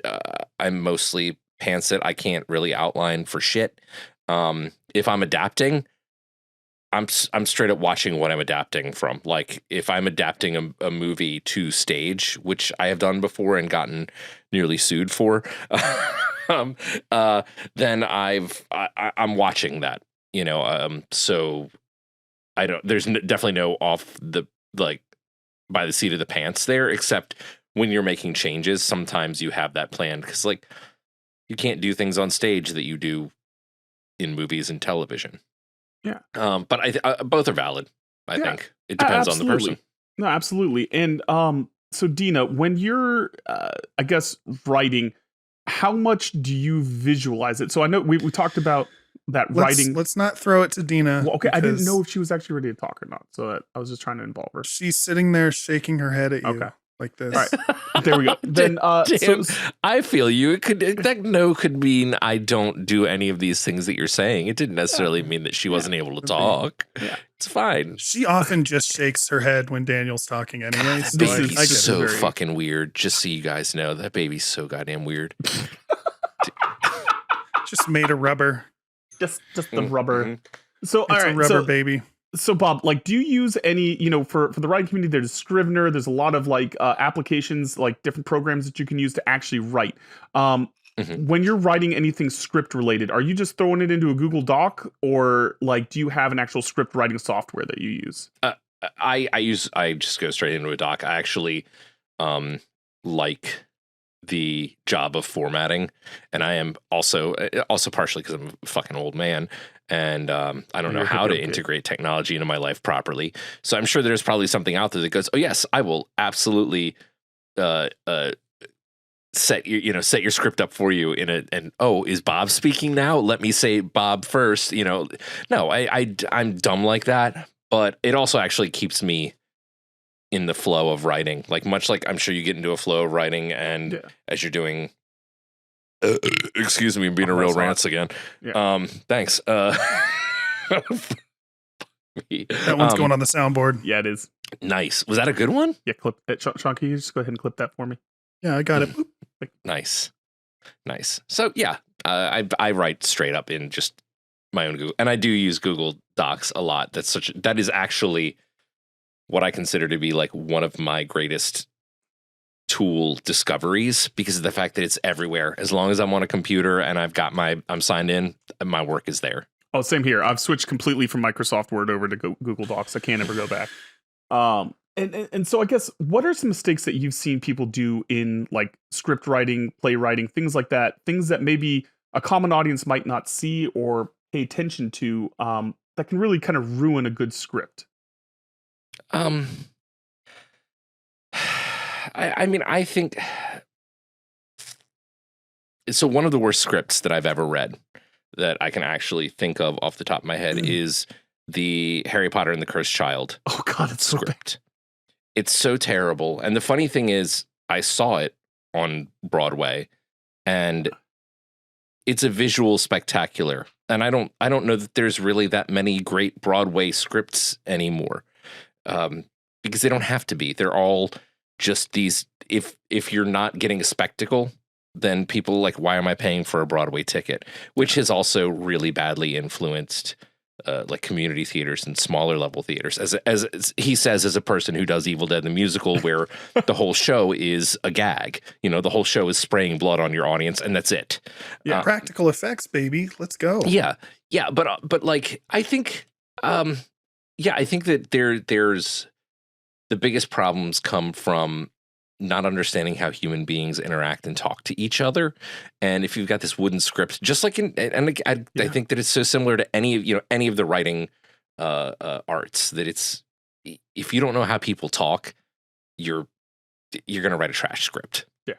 I'm mostly pants it. I can't really outline for shit. If I'm adapting, I'm straight up watching what I'm adapting from. Like if I'm adapting a movie to stage, which I have done before and gotten nearly sued for, then I'm watching that. So I don't. There's definitely no off the like by the seat of the pants there, except when you're making changes. Sometimes you have that planned because like you can't do things on stage that you do in movies and television. Yeah. But both are valid. I think it depends on the person. No, absolutely. And so Dina, when you're I guess writing, how much do you visualize it? So I know we talked about that writing. Let's not throw it to Dina. Well, okay, I didn't know if she was actually ready to talk or not, so I was just trying to involve her. She's sitting there shaking her head at you like this. All right, there we go. Then, Damn, I feel you. That could mean I don't do any of these things that you're saying. It didn't necessarily mean that she wasn't able to talk. Yeah. It's fine. She often just shakes her head when Daniel's talking anyway. So this is so fucking weird. Just so you guys know, that baby's so goddamn weird. Just made of rubber. Just the rubber. Mm-hmm. So it's a rubber baby. So Bob, like, do you use any, for the writing community, there's Scrivener, there's a lot of like applications, like different programs that you can use to actually write. When you're writing anything script related, are you just throwing it into a Google Doc, or like, do you have an actual script writing software that you use? I just go straight into a doc. I actually like the job of formatting, and I am also partially because I'm a fucking old man, and I don't know how to integrate technology into my life properly. So I'm sure there's probably something out there that goes, oh yes, I will absolutely set your script up for you and oh, is Bob speaking now? Let me say Bob first. No, I'm dumb like that, but it also actually keeps me in the flow of writing. Like much like I'm sure you get into a flow of writing, and as you're doing, excuse me, being a real rants again. Yeah. Thanks. That one's going on the soundboard. Yeah, it is. Nice. Was that a good one? Yeah, clip it. Sean, can you just go ahead and clip that for me? Yeah, I got it. Nice. So yeah, I write straight up in just my own Google, and I do use Google Docs a lot. That is actually what I consider to be like one of my greatest tool discoveries, because of the fact that it's everywhere. As long as I'm on a computer and I'm signed in, my work is there. Oh, same here. I've switched completely from Microsoft Word over to Google Docs. I can't ever go back. And so I guess, what are some mistakes that you've seen people do in like script writing, playwriting, things like that, things that maybe a common audience might not see or pay attention to, that can really kind of ruin a good script? I think so. One of the worst scripts that I've ever read that I can actually think of off the top of my head is the Harry Potter and the Cursed Child. Oh God, it's script. It's so terrible. And the funny thing is, I saw it on Broadway, and it's a visual spectacular. And I don't know that there's really that many great Broadway scripts anymore, because they don't have to be. They're all just these. If you're not getting a spectacle, then people like, why am I paying for a Broadway ticket? Which has also really badly influenced like community theaters and smaller level theaters. As he says, as a person who does Evil Dead the musical, where the whole show is a gag. You know, the whole show is spraying blood on your audience, and that's it. Yeah, practical effects, baby. Let's go. Yeah, but like I think, I think that there's the biggest problems come from not understanding how human beings interact and talk to each other. And if you've got this wooden script, just like I think that it's so similar to any of the writing arts, that it's, if you don't know how people talk, you're going to write a trash script. Yeah.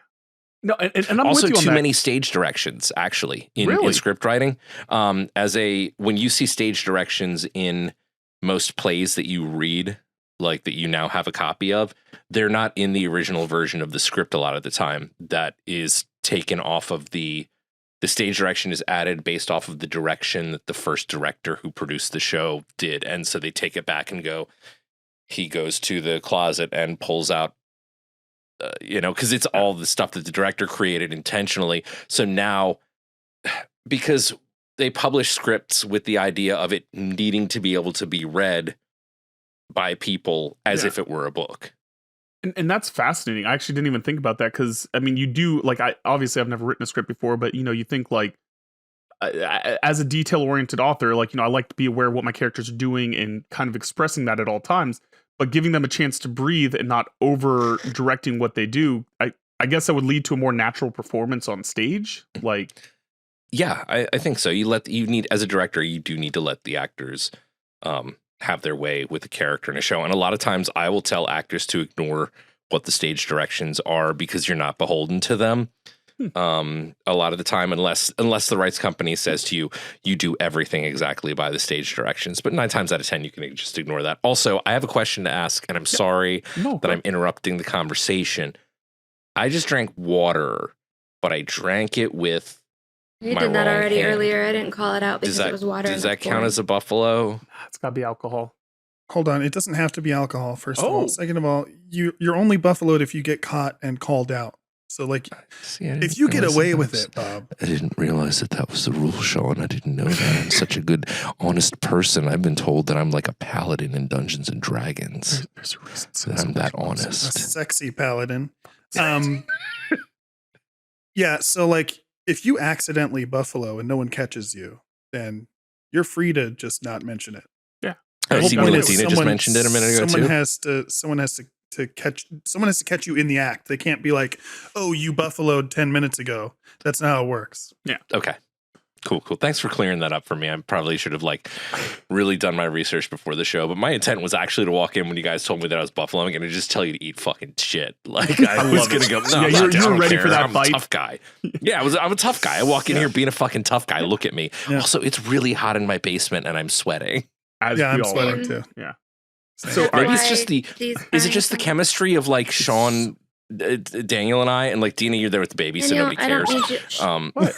No, and I'm also with you on too that. many stage directions actually in script writing. When you see stage directions in most plays that you read, like that you now have a copy of, they're not in the original version of the script a lot of the time. That is taken off of the stage direction is added based off of the direction that the first director who produced the show did. And so they take it back and he goes to the closet and pulls out, because it's all the stuff that the director created intentionally. So now, because they publish scripts with the idea of it needing to be able to be read by people as if it were a book. And that's fascinating. I actually didn't even think about that, because I mean, you do, like, I've never written a script before, but you think like, as a detail-oriented author, like, I like to be aware of what my characters are doing and kind of expressing that at all times, but giving them a chance to breathe and not over directing what they do. I guess that would lead to a more natural performance on stage. Like, yeah, I think so. As a director, you do need to let the actors, have their way with the character in a show. And a lot of times I will tell actors to ignore what the stage directions are, because you're not beholden to them. A lot of the time, unless the rights company says to you, you do everything exactly by the stage directions. But 9 times out of 10, you can just ignore that. Also, I have a question to ask, and I'm sorry that I'm interrupting the conversation. I just drank water, but I drank it with You did that already earlier. I didn't call it out because it was water. Does that count as a buffalo? It's got to be alcohol. Hold on. It doesn't have to be alcohol, first of all. Second of all, you're only buffaloed if you get caught and called out. So, like, if you get away with it, Bob. I didn't realize that was the rule, Sean. I didn't know that. I'm such a good, honest person. I've been told that I'm like a paladin in Dungeons and Dragons. There's a reason. That I'm that A honest. sexy paladin. Yeah, so, like, if you accidentally buffalo and no one catches you, then you're free to just not mention it. Yeah. See, Dina just mentioned it a minute ago too. Someone has to catch you in the act. They can't be like, "Oh, you buffaloed 10 minutes ago." That's not how it works. Yeah. Okay. Cool. Thanks for clearing that up for me. I probably should have really done my research before the show, but my intent was actually to walk in when you guys told me that I was buffaloing and to just tell you to eat fucking shit. Like, I was going to go, no, you're ready for that I'm bite. a tough guy. Yeah, I'm a tough guy. I walk in here being a fucking tough guy. Look at me. Yeah. Also, it's really hot in my basement and I'm sweating. I'm sweating too. Yeah. So maybe it's just is it just the chemistry of like Sean, Daniel and I, and like Dina, you're there with the baby, so nobody cares. What?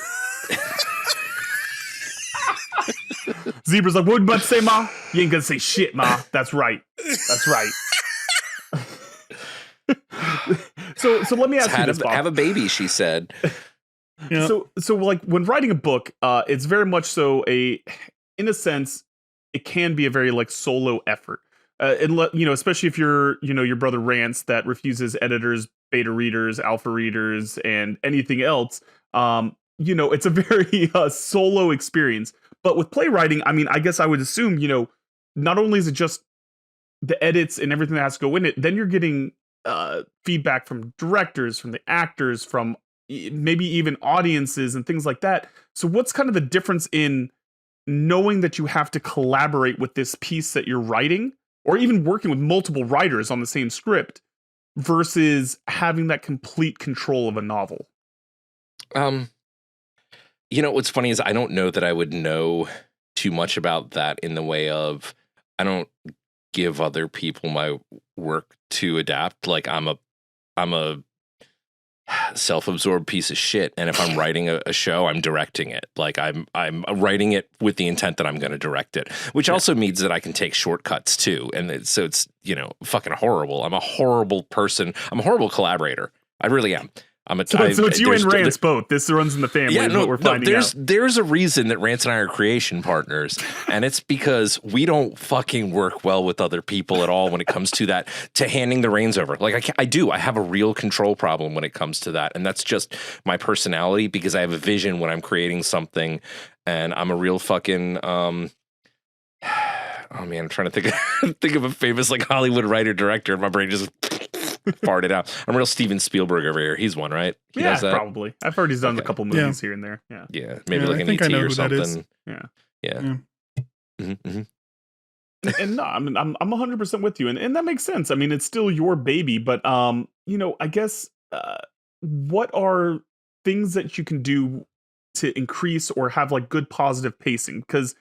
Zebra's like, what you about to say, Ma? You ain't gonna say shit, Ma. That's right. So let me ask you this, Bob. Have a baby, she said. Yeah. So like when writing a book, it's very much so in a sense, it can be a very like solo effort. Especially if your brother Rance that refuses editors, beta readers, alpha readers, and anything else. It's a very solo experience. But with playwriting, I mean, I guess I would assume, not only is it just the edits and everything that has to go in it, then you're getting feedback from directors, from the actors, from maybe even audiences and things like that. So what's kind of the difference in knowing that you have to collaborate with this piece that you're writing, or even working with multiple writers on the same script, versus having that complete control of a novel? What's funny is I don't know that I would know too much about that in the way of, I don't give other people my work to adapt. Like I'm a self-absorbed piece of shit. And if I'm writing a show, I'm directing it. Like I'm writing it with the intent that I'm going to direct it, which also means that I can take shortcuts too. And so it's, fucking horrible. I'm a horrible person. I'm a horrible collaborator. I really am. So it's you and Rance both. This runs in the family. Yeah, is what we're finding out. There's a reason that Rance and I are creation partners, and it's because we don't fucking work well with other people at all when it comes to that, to handing the reins over. Like I have a real control problem when it comes to that, and that's just my personality because I have a vision when I'm creating something, and I'm a real fucking oh man, I'm trying to think of a famous like Hollywood writer director, and my brain just farted out. I'm real Steven Spielberg over here. He's one, right? He yeah, probably. I've heard he's done a couple movies here and there. Yeah. Yeah. Maybe like an ET or something. Yeah. Yeah. Mm-hmm. And no, I'm 100% with you. And that makes sense. I mean, it's still your baby, but you know, I guess what are things that you can do to increase or have like good positive pacing? Because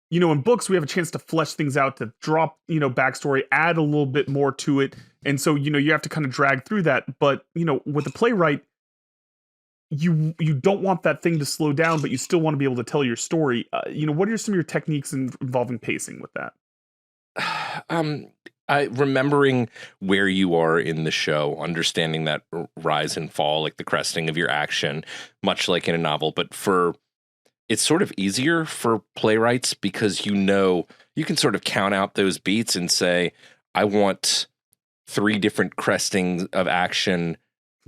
you know, in books, we have a chance to flesh things out, to drop, you know, backstory, add a little bit more to it. And so, you know, you have to kind of drag through that. But, you know, with the playwright, you don't want that thing to slow down, but you still want to be able to tell your story. You know, what are some of your techniques involving pacing with that? Remembering where you are in the show, understanding that rise and fall, like the cresting of your action, much like in a novel, but it's sort of easier for playwrights because you know you can sort of count out those beats and say, I want 3 different crestings of action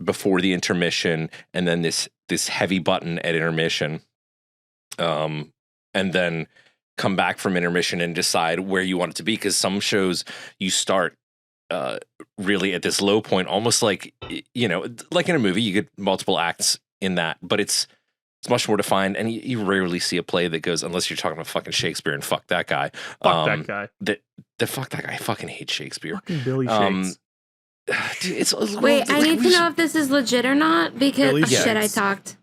before the intermission, and then this heavy button at intermission, and then come back from intermission and decide where you want it to be. Because some shows you start really at this low point, almost like, you know, like in a movie, you get multiple acts in that, but it's much more defined, and you rarely see a play that goes, unless you're talking about fucking Shakespeare and fuck that guy. Fuck that guy. Fuck that guy. I fucking hate Shakespeare. Fucking Billy Shakes. Wait, I need to know if this is legit or not because shit, I talked.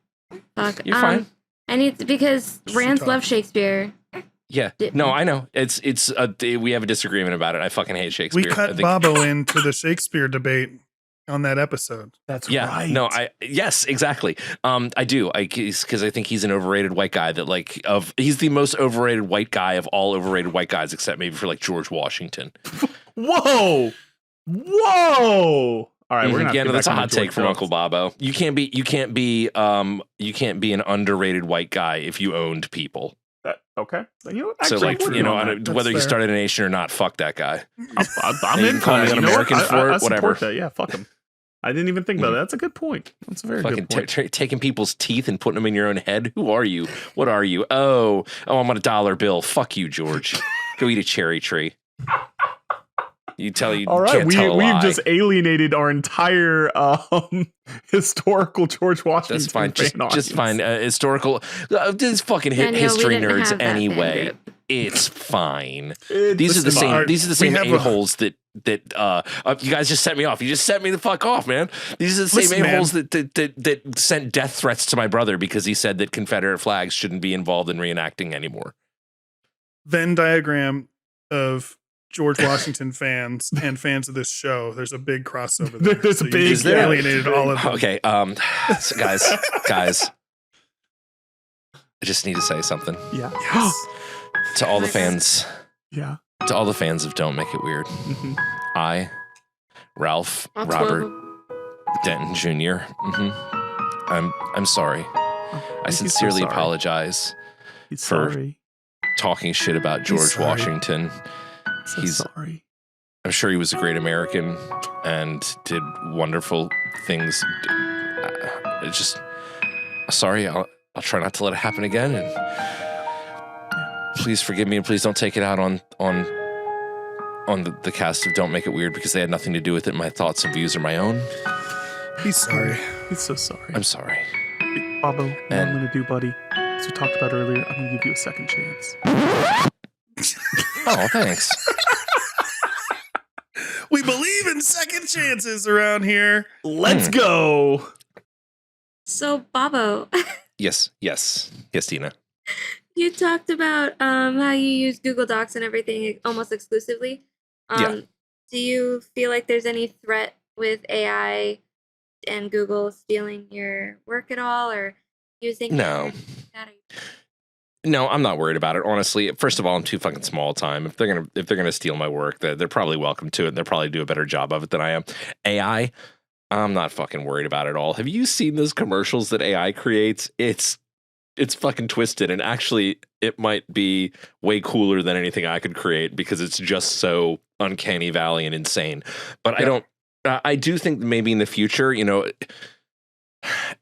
Fuck. You're fine. I need because Rance loves Shakespeare. Yeah, no, I know. It's we have a disagreement about it. I fucking hate Shakespeare. We cut Bobbo into the Shakespeare debate on that episode. That's right. No, yes, exactly. I do. Because I think he's an overrated white guy he's the most overrated white guy of all overrated white guys, except maybe for like George Washington. Whoa. All right, we're gonna that's a hot take from Uncle Bobbo. You can't be an underrated white guy if you owned people. Okay. You know, actually, so like, you know, whether you started a nation or not, fuck that guy. I'm in calling an American for it, whatever. That. Yeah, fuck him. I didn't even think about that. That's a good point. That's a very good point. Taking people's teeth and putting them in your own head. Who are you? What are you? Oh, I'm on a $1 bill. Fuck you, George. Go eat a cherry tree. All right, we've just alienated our entire historical George Washington. That's fine. Just fine. Historical. This fucking history nerds anyway. It's fine. These are the same a-holes that you guys just set me off. You just set me the fuck off, man. These are the same a-holes that sent death threats to my brother because he said that Confederate flags shouldn't be involved in reenacting anymore. Venn diagram of George Washington fans and fans of this show. There's a big crossover there. There's a big alienated all of them. Okay, so guys, I just need to say something. Yeah. Yes. To all the fans. Yeah. To all the fans of Don't Make It Weird. Mm-hmm. I, Ralph Robert Denton Jr. I'm sorry. I sincerely apologize for talking shit about George Washington. He's sorry. I'm sure he was a great American and did wonderful things. Sorry. I'll try not to let it happen again. And please forgive me, and please don't take it out on the cast of Don't Make It Weird because they had nothing to do with it. My thoughts and views are my own. He's sorry. He's so sorry. I'm sorry. Bobbo, what I'm going to do, buddy, as we talked about earlier, I'm going to give you a second chance. Oh, thanks. We believe in second chances around here. Let's go. So, Bobbo. Yes, Tina. You talked about how you use Google Docs and everything almost exclusively. Do you feel like there's any threat with AI and Google stealing your work at all, or using No, I'm not worried about it. Honestly, first of all, I'm too fucking small time. If they're gonna steal my work, they're probably welcome to it. And they'll probably do a better job of it than I am. AI, I'm not fucking worried about it at all. Have you seen those commercials that AI creates? It's fucking twisted, and actually it might be way cooler than anything I could create because it's just so uncanny valley and insane. But I do think maybe in the future, you know,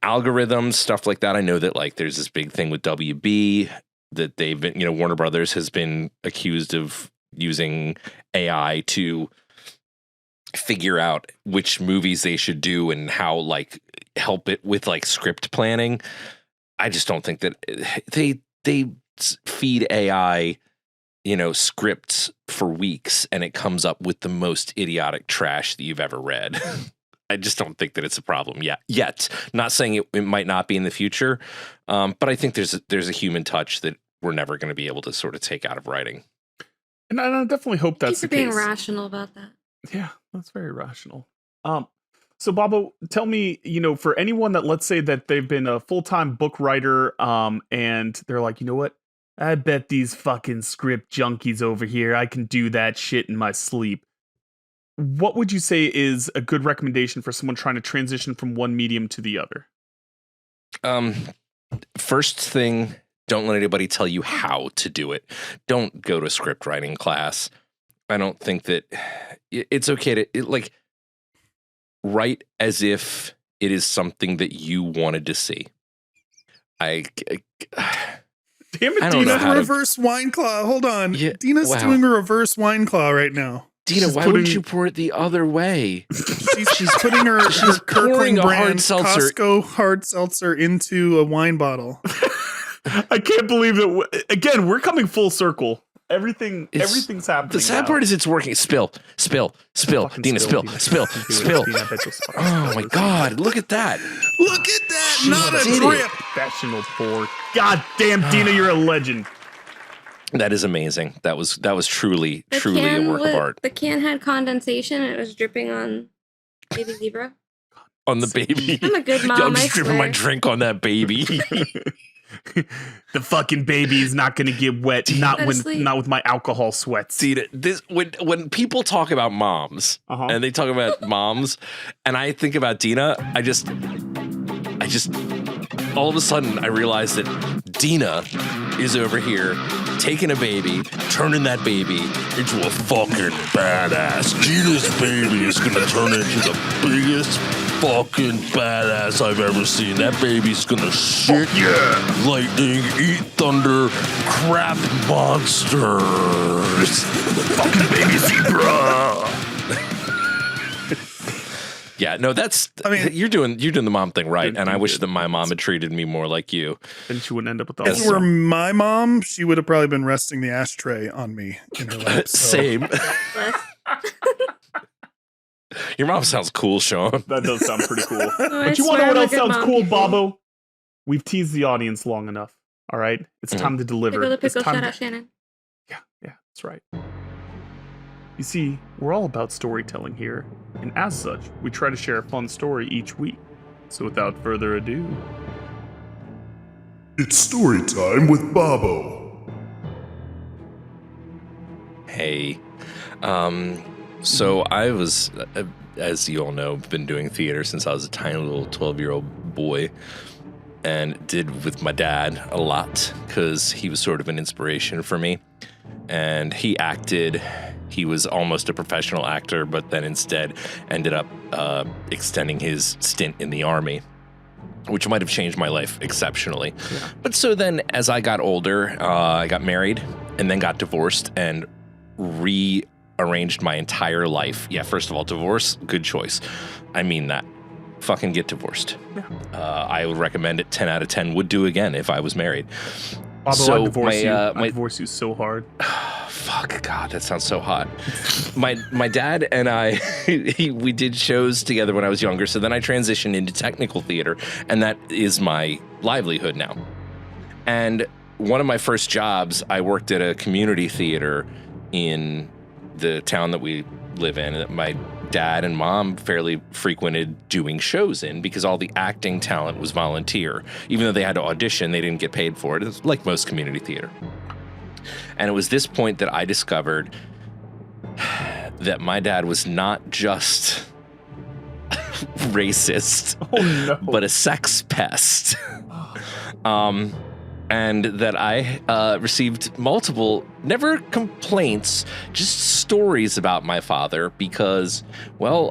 algorithms, stuff like that. I know that like there's this big thing with WB that they've been, you know, Warner Brothers has been accused of using AI to figure out which movies they should do and how like help it with like script planning. I just don't think that they feed AI, you know, scripts for weeks and it comes up with the most idiotic trash that you've ever read. I just don't think that it's a problem yet. Not saying it might not be in the future, but I think there's a human touch that we're never going to be able to sort of take out of writing. And I definitely hope that's the case. Being rational about that. Yeah, that's very rational. So Bobbo, tell me, you know, for anyone that, let's say that they've been a full-time book writer, and they're like, you know what? I bet these fucking script junkies over here, I can do that shit in my sleep. What would you say is a good recommendation for someone trying to transition from one medium to the other? First thing, don't let anybody tell you how to do it. Don't go to a script writing class. I don't think that it's okay to write as if it is something that you wanted to see. Damn it, I don't Dina. know how Reverse wine claw. Hold on. Yeah, Dina's wow. doing a reverse wine claw right now. Dina, why wouldn't you pour it the other way? She's putting her pouring Kirkland a hard brand seltzer. Costco hard seltzer into a wine bottle. I can't believe that. Again, we're coming full circle. Everything's happening. The sad part is it's working. Spill. Dina, spill. Oh my God, look at that. Look at that. Not a drip. Professional pour. God damn, Dina, you're a legend. That is amazing. That was truly a work of art. The can had condensation and it was dripping on baby zebra. On the baby. I'm a good mom, Yo, I'm just I dripping swear. my drink on that baby. The fucking baby is not going to get wet. Not with my alcohol sweats. See, when people talk about moms and they talk about moms, and I think about Dina, I just all of a sudden I realize that Dina is over here taking a baby, turning that baby into a fucking badass. Dina's baby is gonna turn into the biggest fucking badass I've ever seen. That baby's gonna shit lightning, eat thunder, crap monsters. Fucking baby zebra. Yeah, no, you're doing the mom thing right, and I wish that my mom had treated me more like you. Then she wouldn't end up with all If it were my mom, she would have probably been resting the ashtray on me in her lap. So. Same. Your mom sounds cool, Sean. That does sound pretty cool. Oh, But you want to know what else sounds cool, Bobbo? We've teased the audience long enough. All right, it's time to deliver. Pickle, shout out Shannon. Yeah, that's right. You see, we're all about storytelling here, and as such, we try to share a fun story each week. So without further ado, It's story time with Bobbo. Hey. So I was, as you all know, been doing theater since I was a tiny little 12-year-old boy, and did with my dad a lot because he was sort of an inspiration for me. And he acted. He was almost a professional actor, but then instead ended up extending his stint in the Army, which might have changed my life exceptionally. Yeah. But so then as I got older, I got married and then got divorced and rearranged my entire life. Yeah, first of all, divorce, good choice. I mean that. Fucking get divorced. Yeah. I would recommend it. 10 out of 10 would do again if I was married. Bobbo, so I divorce you so hard. Fuck, God, that sounds so hot. My dad and I, we did shows together when I was younger, so then I transitioned into technical theater, and that is my livelihood now. And one of my first jobs, I worked at a community theater in the town that we live in, that my dad and mom fairly frequented doing shows in because all the acting talent was volunteer. Even though they had to audition, they didn't get paid for it. It's like most community theater. And it was this point that I discovered that my dad was not just racist, but a sex pest. And that I received multiple, never complaints, just stories about my father because, well,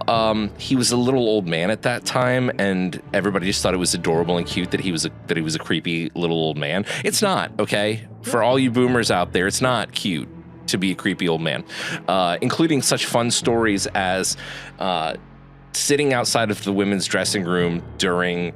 he was a little old man at that time, and everybody just thought it was adorable and cute that he was a creepy little old man. It's not, okay? For all you boomers out there, it's not cute to be a creepy old man, including such fun stories as sitting outside of the women's dressing room during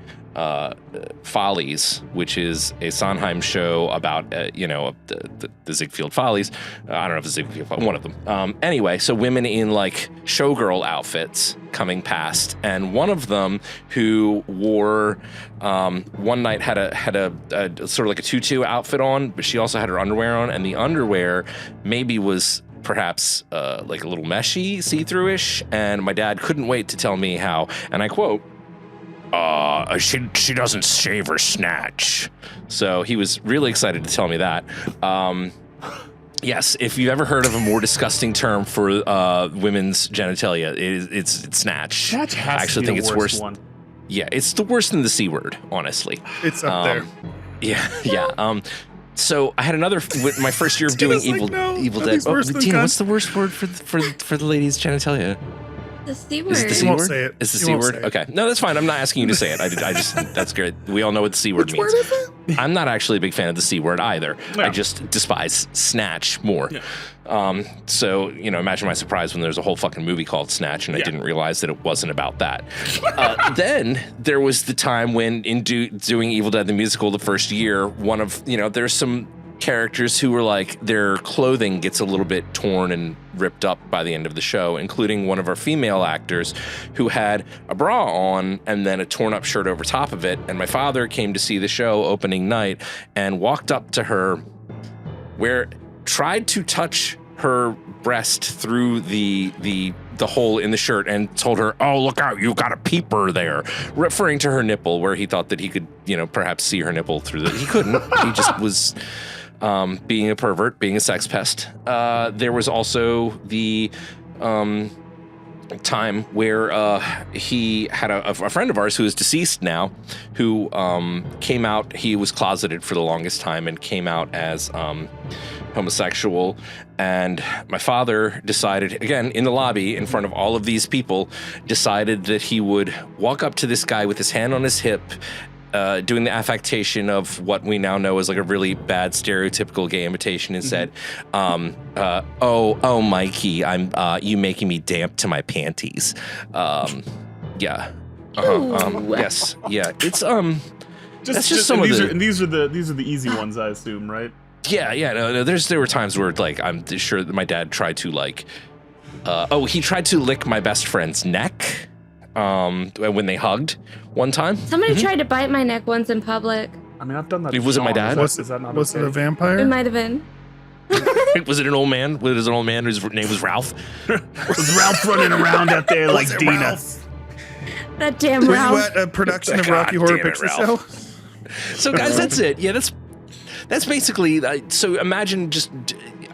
Follies, which is a Sondheim show about, the Ziegfeld Follies. I don't know if it's Ziegfeld, one of them. Anyway, so women in like showgirl outfits coming past, and one of them who wore one night had a sort of like a tutu outfit on, but she also had her underwear on, and the underwear maybe was perhaps like a little meshy, see-through-ish, and my dad couldn't wait to tell me how, and I quote, she doesn't shave her snatch. So he was really excited to tell me that. Yes, if you've ever heard of a more disgusting term for women's genitalia, it's snatch. Snatch has actually to be think the it's worst worse. one. Yeah, it's the worst than the C word, honestly. It's up there. Yeah. So I had another my first year of doing Evil Dead. Tina, what's the worst word for the ladies' genitalia? The C word. Is it the C won't word? say it. Is the You C won't word? say it. Okay. No, that's fine. I'm not asking you to say it. I just that's good. We all know what the C word Which means. word is it? I'm not actually a big fan of the C word either. Yeah. I just despise Snatch more. Yeah. So, imagine my surprise when there's a whole fucking movie called Snatch and I didn't realize that it wasn't about that. Then there was the time when in doing Evil Dead the musical the first year, one of, there's some characters who were like, their clothing gets a little bit torn and ripped up by the end of the show, including one of our female actors who had a bra on and then a torn up shirt over top of it. And my father came to see the show opening night and walked up to her, tried to touch her breast through the hole in the shirt and told her, "Oh, look out, you got a peeper there," referring to her nipple, where he thought that he could, perhaps see her nipple through he couldn't. He just was being a pervert, being a sex pest. There was also the time where he had a friend of ours who is deceased now, who came out. He was closeted for the longest time and came out as homosexual. And my father decided, again, in the lobby, in front of all of these people, decided that he would walk up to this guy with his hand on his hip, doing the affectation of what we now know as like a really bad stereotypical gay imitation, and said, oh, Mikey, I'm you making me damp to my panties. Yeah. Yes. Yeah. It's that's just some of the. And these are the easy ones, I assume, right? Yeah. No, there were times where like I'm sure that my dad tried to like, he tried to lick my best friend's neck. When they hugged one time. Somebody tried to bite my neck once in public. I mean, I've done that. Was it my dad? Was Is that not it a okay? vampire? It might have been. Was it an old man? Was it an old man whose name was Ralph? Was Ralph running around out there like Was it Dina? Ralph? That damn Were Ralph. you at a production of God Rocky Horror damn it, Picture Ralph. Show? So guys, that's it. Yeah, that's basically. So imagine just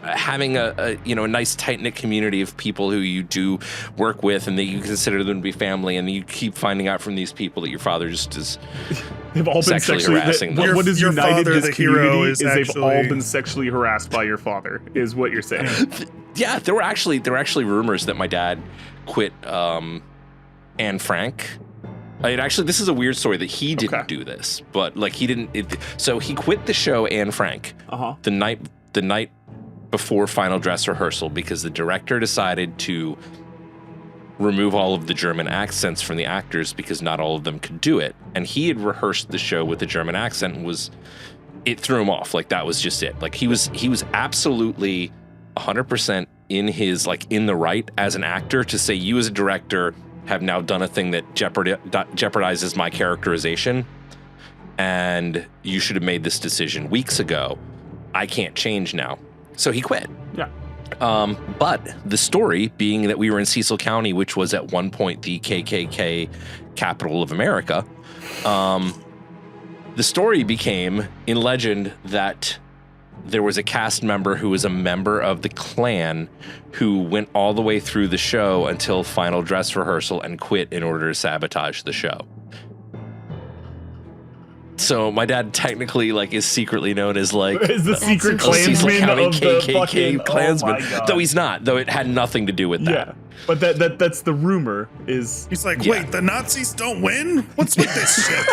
having a nice tight-knit community of people who you do work with and that you consider them to be family, and you keep finding out from these people that your father just is They've all been sexually harassing them. What has Your united father, this the hero, community is they've all actually- been sexually harassed by your father, is what you're saying. Yeah, there were actually rumors that my dad quit Anne Frank. This is a weird story that he didn't do this, but like he didn't. So he quit the show Anne Frank the night before final dress rehearsal because the director decided to remove all of the German accents from the actors because not all of them could do it, and he had rehearsed the show with the German accent and it threw him off. Like that was just it. Like he was absolutely 100% in the right as an actor to say, you as a director have now done a thing that jeopardizes my characterization, and you should have made this decision weeks ago. I can't change now. So he quit. Yeah. But the story being that we were in Cecil County, which was at one point the KKK capital of America, the story became in legend that there was a cast member who was a member of the Klan who went all the way through the show until final dress rehearsal and quit in order to sabotage the show. So my dad technically like is secretly known as like Is the secret That's Klansman County of the KKK fucking Klansman, Oh my God. though he's not. Though it had nothing to do with that. Yeah, but that's the rumor. Is He's like, Yeah. wait, the Nazis don't win? What's with this shit?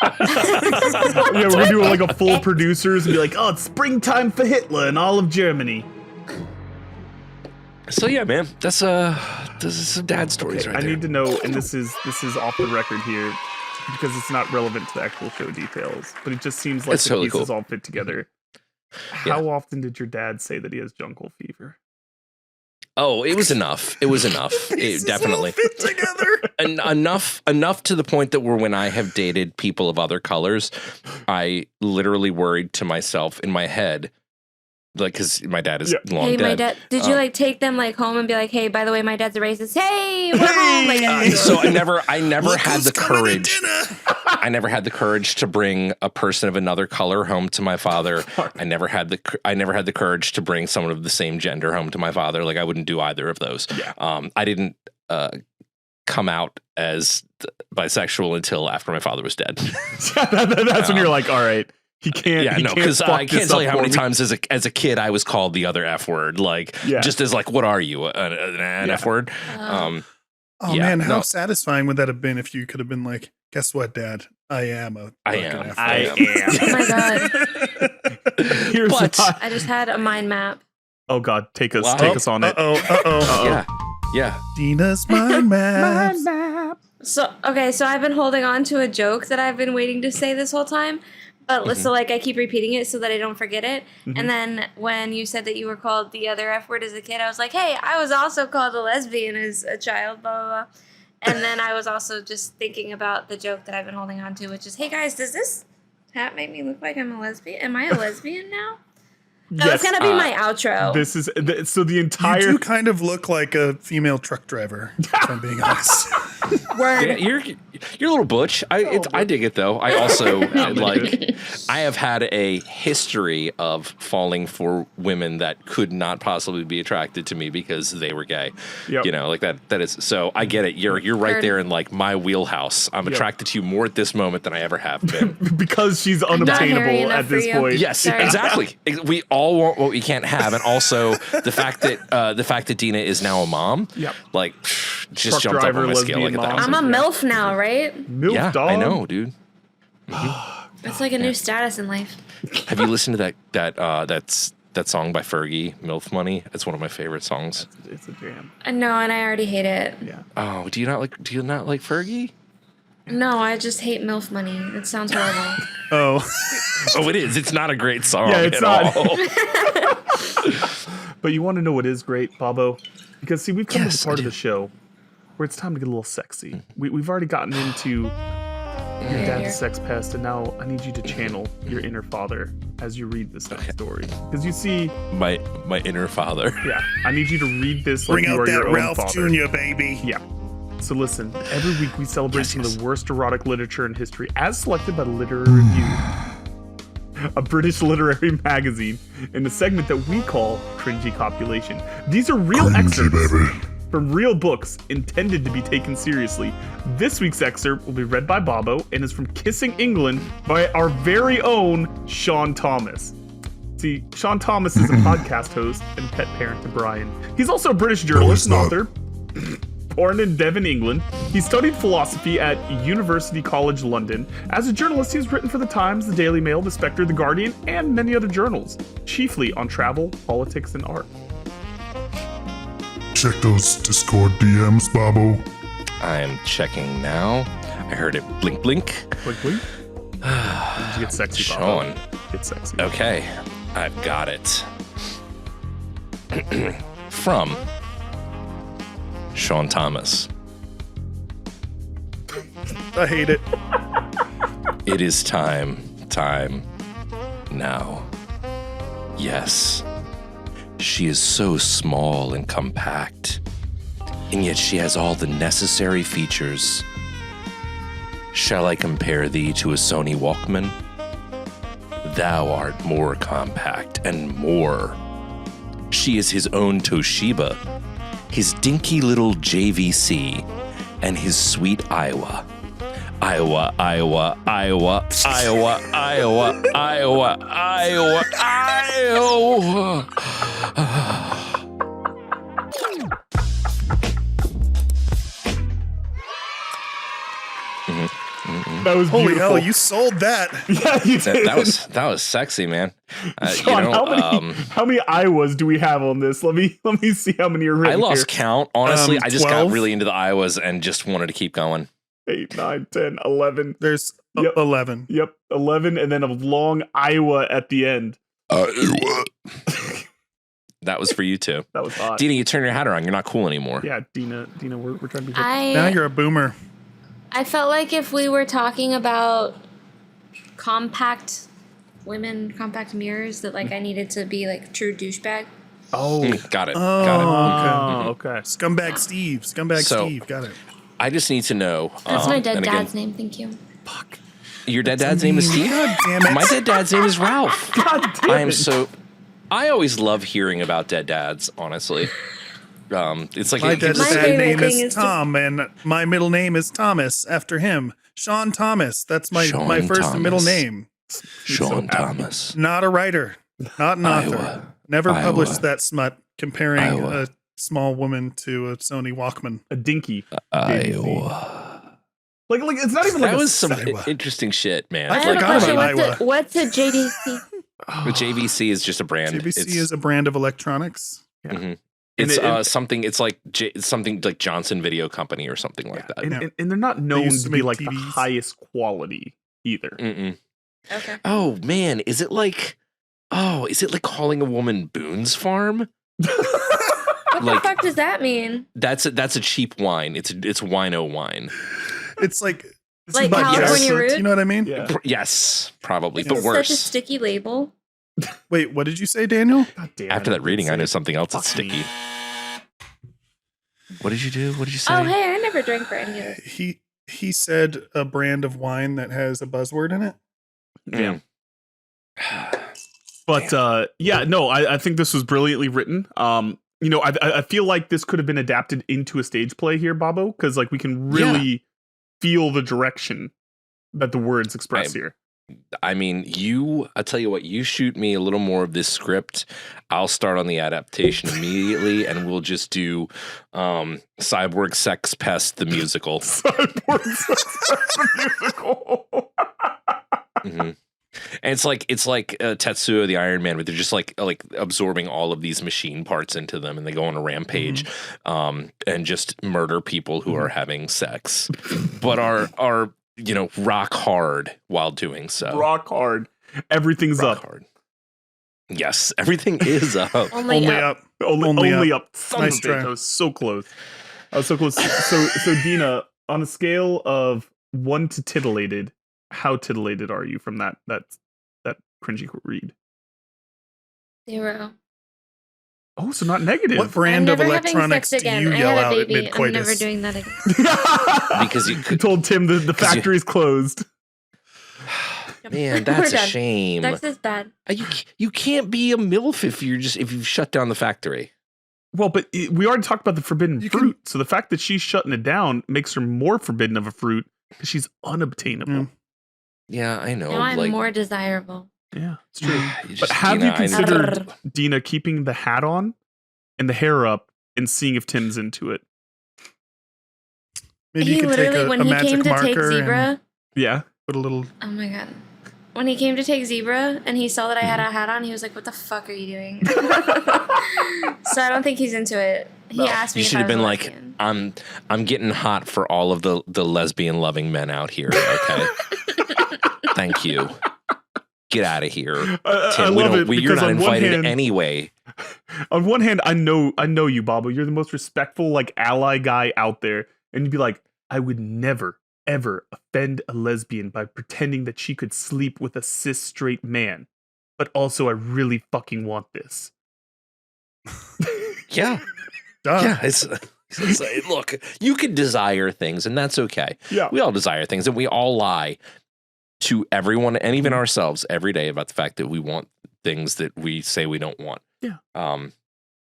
yeah, we're gonna do like a full producers and be like, oh, it's springtime for Hitler in all of Germany. So yeah, man, this is some dad stories right I there. need to know, and this is off the record here because it's not relevant to the actual show details, but it just seems like It's the totally pieces cool. all fit together. How often did your dad say that he has jungle fever? Oh, it was enough. It was enough. Pieces It definitely. all fit together. And enough to the point that when I have dated people of other colors, I literally worried to myself in my head, like, because my dad is long Hey, dead. my dad. Did you like take them like home and be like, hey, by the way, my dad's a racist. Hey, we're home. Like, So I never Look had who's the coming to courage. dinner. I never had the courage to bring a person of another color home to my father. I never had the courage to bring someone of the same gender home to my father. Like I wouldn't do either of those. Yeah. I didn't come out as bisexual until after my father was dead. That's when you're like, all right, he can't. Yeah, he no, can't because fuck I can't this tell up you how for many me. times as a kid I was called the other F word. Like Yeah. just as like, what are you, an F word? Oh Yeah, man, how no. satisfying would that have been if you could have been like, guess what, Dad? I am a I fucking am. F-word." I am. oh my God. Here's But- why. I just had a mind map. Oh God, take us Wow. on it. Uh-oh. Yeah. Dina's mind map. So I've been holding on to a joke that I've been waiting to say this whole time, but so like I keep repeating it so that I don't forget it. And then when you said that you were called the other F word as a kid, I was like, hey, I was also called a lesbian as a child, blah blah blah. And then I was also just thinking about the joke that I've been holding on to, which is, hey guys, does this hat make me look like I'm a lesbian? Am I a lesbian now? That was gonna be my outro. This is so the You entire. do kind of look like a female truck driver, if I'm being honest. Word. Yeah, you're a little butch. I dig it though. I also like. I have had a history of falling for women that could not possibly be attracted to me because they were gay. Yep. You know, like that. That is so. I get it. You're right Heard. there in like my wheelhouse. I'm attracted to you more at this moment than I ever have been. because she's not hairy unobtainable enough at for this you. point. Yes, Sorry. exactly. We all want what we can't have, and also the fact that Dina is now a mom. Yep. Like just Truck jumped up driver, on my scale like lesbian a mom. thousand. I'm a MILF now, right? Milf Yeah, dog. I know, dude. It's like a new status in life. Have you listened to that song by Fergie, MILF Money? It's one of my favorite songs. It's a jam. No, and I already hate it. Yeah. Oh, do you not like Fergie? No, I just hate MILF money. It sounds horrible. Oh, Oh, it is. It's not a great song Yeah, it's at not. all. But you want to know what is great, Bobbo? Because see, we've come to Yes, the part I of the do. show where it's time to get a little sexy. We've already gotten into your dad's sex past, and now I need you to channel your inner father as you read this next story. Because you see, my inner father. yeah, I need you to read this like bring you out are your that own Ralph father. Jr., baby. Yeah. So listen, every week we celebrate some of the worst erotic literature in history, as selected by the Literary Review, a British literary magazine, in a segment that we call Cringy Copulation. These are real excerpts from real books intended to be taken seriously. This week's excerpt will be read by Bobbo and is from Kissing England by our very own Sean Thomas. See, Sean Thomas is a podcast host and pet parent to Brian. He's also a British journalist and author. Born in Devon, England, he studied philosophy at University College London. As a journalist, he's written for The Times, The Daily Mail, The Spectre, The Guardian, and many other journals, chiefly on travel, politics, and art. Check those Discord DMs, Bobbo. I am checking now. I heard it blink blink. Quickly. Did you get sexy, Sean. Bobbo? Get sexy. Okay, I've got it. From Sean Thomas. I hate it. It is time now. Yes, she is so small and compact, and yet she has all the necessary features. Shall I compare thee to a Sony Walkman? thou art more compact and more. She is his own Toshiba, his dinky little JVC, and his sweet Iowa. Iowa, Iowa, Iowa, Iowa, Iowa, Iowa, Iowa, Iowa. That was Holy beautiful. hell, you sold that. Yeah, you did. That was sexy, man. Sean, how many Iowas do we have on this? Let me see how many are written. I lost count. Honestly, I just 12? got really into the Iowas and just wanted to keep going. 8, 9, 10, 11. There's Yep. 11. Yep, 11, and then a long Iowa at the end. That was for you too. That was hot. Dina, you turn your hat around. You're not cool anymore. Yeah, Dina, we're trying to be. Now you're a boomer. I felt like if we were talking about compact women, compact mirrors, that like I needed to be like true douchebag. Oh, Got it. Oh, Got it. okay. Scumbag Steve. Scumbag So- Steve. Got it. I just need to know. That's my dead and dad's again, name. Thank you. Your dead dad's name is Steve? God damn it. My dead dad's name is Ralph. God damn I am it. so. I always love hearing about dead dads, honestly. It's like My it gives dad's us- My dad favorite name thing is is to- Tom, and my middle name is Thomas after him. Sean Thomas. That's my Sean first and middle Thomas. name. Sean Thomas. Not a writer. Not an author. Iowa. Never Iowa. published that smut comparing Iowa. a small woman to a Sony Walkman. A dinky. Iowa. Like it's not even like That a was some Iowa. interesting shit, man. I I have a forgot question. about What's Iowa. what's a JDC? The JVC is just a brand. JVC is a brand of electronics. And It's it- something. It's like something like Johnson Video Company or something like that. and they're not known used to to be make like the TVs. highest quality either. Mm-mm. Okay. Oh man, is it like calling a woman Boone's Farm? What Like- the fuck does that mean? That's a cheap wine. It's wino wine. It's like Like Bud California Jasper, Root? you know what I mean? Yeah. Yes, probably, This but is such a worse. sticky label. Wait, what did you say, Daniel? God damn, After that reading, I know something else that's Fuck me. sticky. What did you do? What did you say? Oh, hey, I never drank for any of this. He said a brand of wine that has a buzzword in it. Yeah. But yeah, no, I think this was brilliantly written. I feel like this could have been adapted into a stage play here, Bobbo, because like we can really feel the direction that the words express here. I mean, I'll tell you what, you shoot me a little more of this script. I'll start on the adaptation immediately, and we'll just do Cyborg Sex Pest, the musical. Cyborg Sex Pest, the musical. Mm-hmm. And it's like Tetsuo the Iron Man, but they're just like absorbing all of these machine parts into them, and they go on a rampage, and just murder people who are having sex, but are rock hard while doing so. Rock hard. Everything's Rock up. hard. Yes, everything is up. Only up. Only up. Son Nice of a bitch, try. I was so close. So Dina, on a scale of 1 to titillated, how titillated are you from that cringy read? 0. Oh, so not negative. What brand I'm of never having electronics sex do again. you I yell had a out at baby. I'm never mid-coitus? doing that again. Because you could- told Tim the 'cause you- factory's closed. Man, We're that's a done. shame. Sex is bad. You can't be a MILF if you've shut down the factory. Well, but we already talked about the forbidden You fruit. So the fact that she's shutting it down makes her more forbidden of a fruit because she's unobtainable. Mm. Yeah, I know. Now I'm like, more desirable. Yeah, it's true. you But just- have Dina, you I- considered, Dina, keeping the hat on and the hair up and seeing if Tim's into it? Maybe He you could take literally, a when he magic came to take marker and Zebra, Yeah. put a little. oh my god. When he came to take Zebra and he saw that I had a hat on, he was like, "What the fuck are you doing?" So I don't think he's into it. He asked me You if should I have was been a like, lesbian. I'm getting hot for all of the lesbian loving men out here. Okay, thank you. Get out of here, I Tim. love it You're because not on one invited hand, anyway. on one hand, I know you, Bobbo. You're the most respectful, like, ally guy out there. And you'd be like, I would never, ever offend a lesbian by pretending that she could sleep with a cis straight man. But also, I really fucking want this. Yeah, Duh. yeah. It's look, you can desire things, and that's okay. Yeah. We all desire things, and we all lie to everyone and even ourselves every day about the fact that we want things that we say we don't want. Yeah.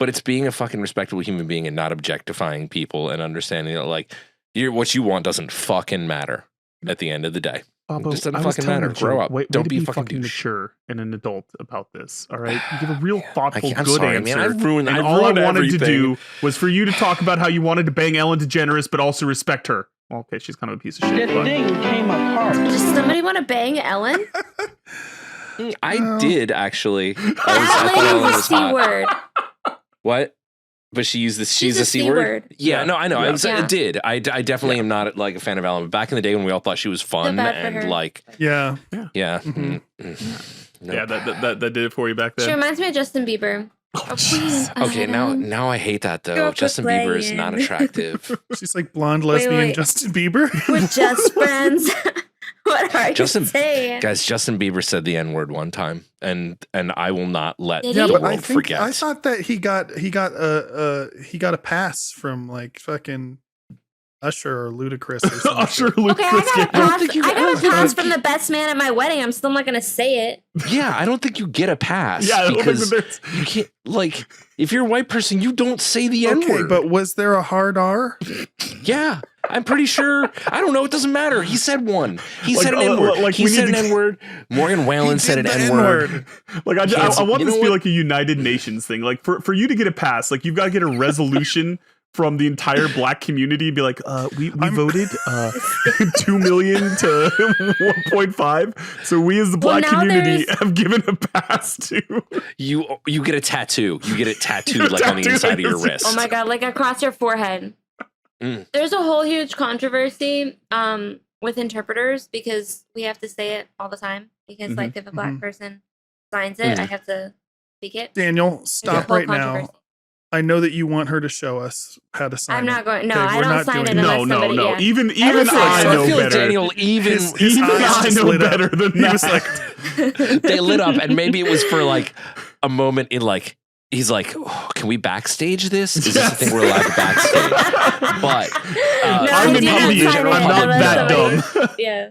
But it's being a fucking respectable human being and not objectifying people and understanding that like what you want doesn't fucking matter at the end of the day. Bobbo, It just doesn't I was fucking telling matter. you, Grow up. Way Don't to be be fucking fucking douche. mature and an adult about this. All right, you give a real thoughtful, I'm good sorry, answer. man. I've ruined all I wanted everything. to do was for you to talk about how you wanted to bang Ellen DeGeneres, but also respect her. Well, okay, she's kind of a piece of shit. The But thing came apart. Does somebody want to bang Ellen? I did actually. That lady was a C word. What? But she used this. She's a a C word. Yeah, Yeah. no, I know. Yeah. I did. I definitely am not like a fan of Ellen. But back in the day when we all thought she was fun bad for and her. like, Yeah. yeah, Mhm. Nope. yeah, that did it for you back She then. reminds me of Justin Bieber. Oh, please. Okay, now I hate that though. Girl, Justin quit Bieber is not playing. attractive. She's like blonde lesbian wait. Justin Bieber. We're just friends. What are Justin- you saying? Guys, Justin Bieber said the N-word one time, and I will not let Did the he? Yeah, but world I think forget. I thought that he got a pass from like fucking Usher or Ludacris or something. Usher, Okay, I Ludacris. got a pass. think you I got a can. pass from the best man at my wedding. I'm still not gonna say it. Yeah, I don't think you get a pass. Yeah, I don't think because that you can't. Like, if you're a white person, you don't say the Okay, N-word. but was there a hard R? Yeah, I'm pretty sure. I don't know. It doesn't matter. He said one. He Like, said an N-word. like, He we said need an to- N-word. Morgan Wallen said an N-word. Like I Cancel- want you this know to be what? like a United Nations thing. Like for you to get a pass, like you've got to get a resolution from the entire black community. Be like, we voted 2 million to 1.5. So we as the black now community there's- have given a pass to. You get a tattoo. You get it tattooed like on the Tattooed inside of like your this. wrist. Oh my god, like across your forehead. Mm. There's a whole huge controversy with interpreters because we have to say it all the time. Because like if a black person signs it, I have to speak it. Daniel, There's a stop whole right now. controversy. I know that you want her to show us how to sign I'm not it. going. No, Okay, I we're don't not sign it doing unless that. somebody. Yeah. Even don't I feel like- know I feel like better. Daniel even His Even eyes I just know lit up. better than He was that. like, they lit up, and maybe it was for like a moment in like he's like, oh, can we backstage this? Is this a thing we're allowed to backstage? But No, I'm I in do not India. sign it I'm not unless that somebody- dumb. Yeah.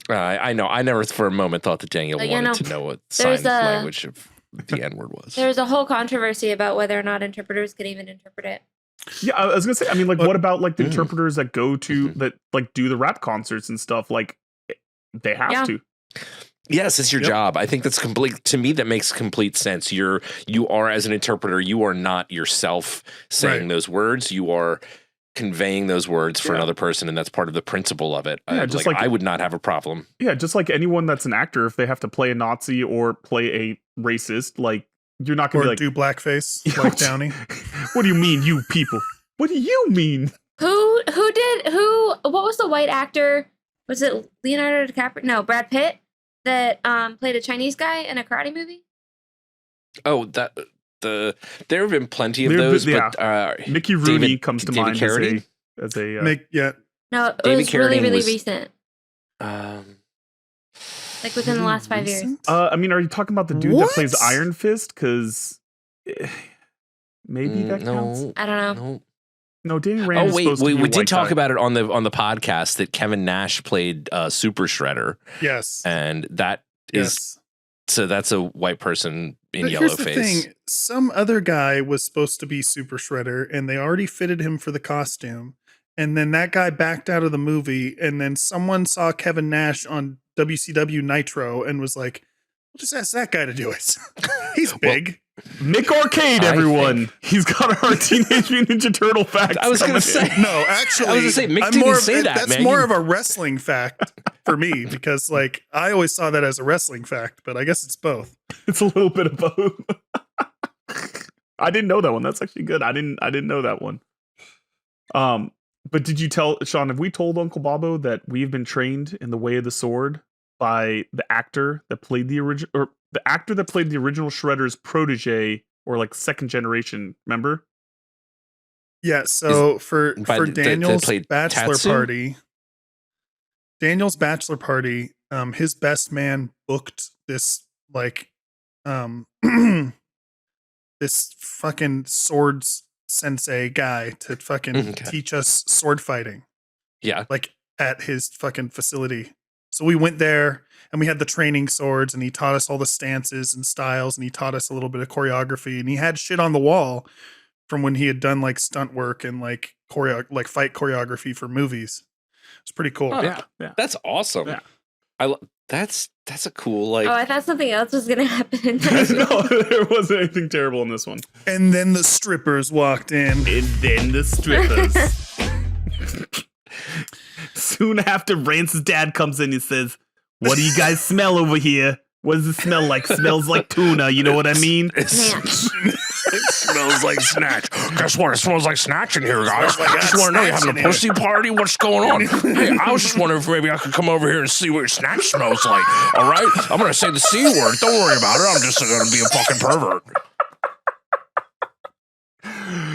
I know. I never for a moment thought that Daniel Like, wanted to know what there's sign a- language of the N-word was. There's a whole controversy about whether or not interpreters can even interpret it. Yeah, I was gonna say. I mean, like, But- what about like the Mm. interpreters that go to Mhm. that like do the rap concerts and stuff? Like, they have Yeah. to. Yes, it's your Yep. job. I think that's complete. To me, that makes complete sense. You are as an interpreter. You are not yourself saying Right. those words. You are conveying those words for Yeah. another person, and that's part of the principle of it. Yeah, just like- I would not have a problem. Yeah, just like anyone that's an actor, if they have to play a Nazi or play a racist, like you're not gonna or be like, do blackface Yeah, like Downey. what do you mean, you people? What do you mean? Who what was the white actor? Was it Leonardo DiCaprio? No, Brad Pitt that played a Chinese guy in a karate movie? Oh, there have been plenty of There have those, been- but Mickey Rooney David- comes to David mind Carradine? as a Yeah, No, it David was really, Carradine really was- recent. Like within the last 5 years. recent? I mean, are you talking about the dude that plays What? Iron Fist? Because maybe that counts. no, I don't know. no. No, Danny Rand. Oh is wait, supposed to be we a did white talk guy. about it on the podcast that Kevin Nash played Super Shredder, Yes. and that is Yes. so that's a white person in But yellow here's the face. thing. Some other guy was supposed to be Super Shredder, and they already fitted him for the costume. And then that guy backed out of the movie, and then someone saw Kevin Nash on WCW Nitro and was like, "We'll just ask that guy to do it." He's big. Mick Arcade, I everyone. He's got our Teenage Mutant Ninja Turtle facts. I was gonna coming in. say No, actually, I was gonna say, Mick I'm didn't more say that, That's man. more You- of a wrestling fact for me because, like, I always saw that as a wrestling fact, but I guess it's both. It's a little bit of both. I didn't know that one. That's actually good. I didn't know that one. But did you tell Sean? Have we told Uncle Bobbo that we've been trained in the way of the sword by the actor that played the original, or the actor that played the original Shredder's protege, or like second generation? Remember? Yeah. So for by the- that Daniel's played bachelor Tatsu? party, his best man booked this like this fucking swords sensei guy to fucking Okay. teach us sword fighting, Yeah. like at his fucking facility. So we went there and we had the training swords, and he taught us all the stances and styles, and he taught us a little bit of choreography, and he had shit on the wall from when he had done like stunt work and like fight choreography for movies. It's pretty cool. Oh, Yeah. That's awesome. Yeah. That's a cool, like, Oh, I thought something else was gonna happen in No, that. there wasn't anything terrible in this one. And then the strippers walked in. And then the strippers. Soon after, Rance's dad comes in and says, "What do you guys smell over here? What does it smell like? Smells like tuna. You know what I mean?" it smells like snatch. Guess what? It smells like snatch in here, guys. I just want to know, you having a pussy party? What's going on? Hey, I was just wondering if maybe I could come over here and see what your snatch smells like. All right? I'm going to say the C word. Don't worry about it. I'm just going to be a fucking pervert.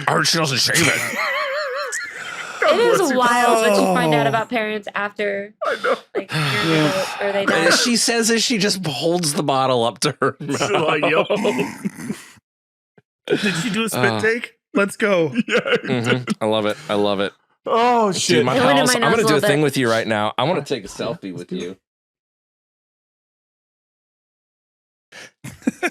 I heard she doesn't shave it. It is wild what you find out about parents after, like, you're adult or they die. She says as she just holds the bottle up to her mouth. Like, yo. Did she do a spit take? Let's go. I love it. I love it. Oh, shit. Dude, my It went in pals, my I'm nose going a to do a little thing bit. with you right now. I want to take a selfie with you.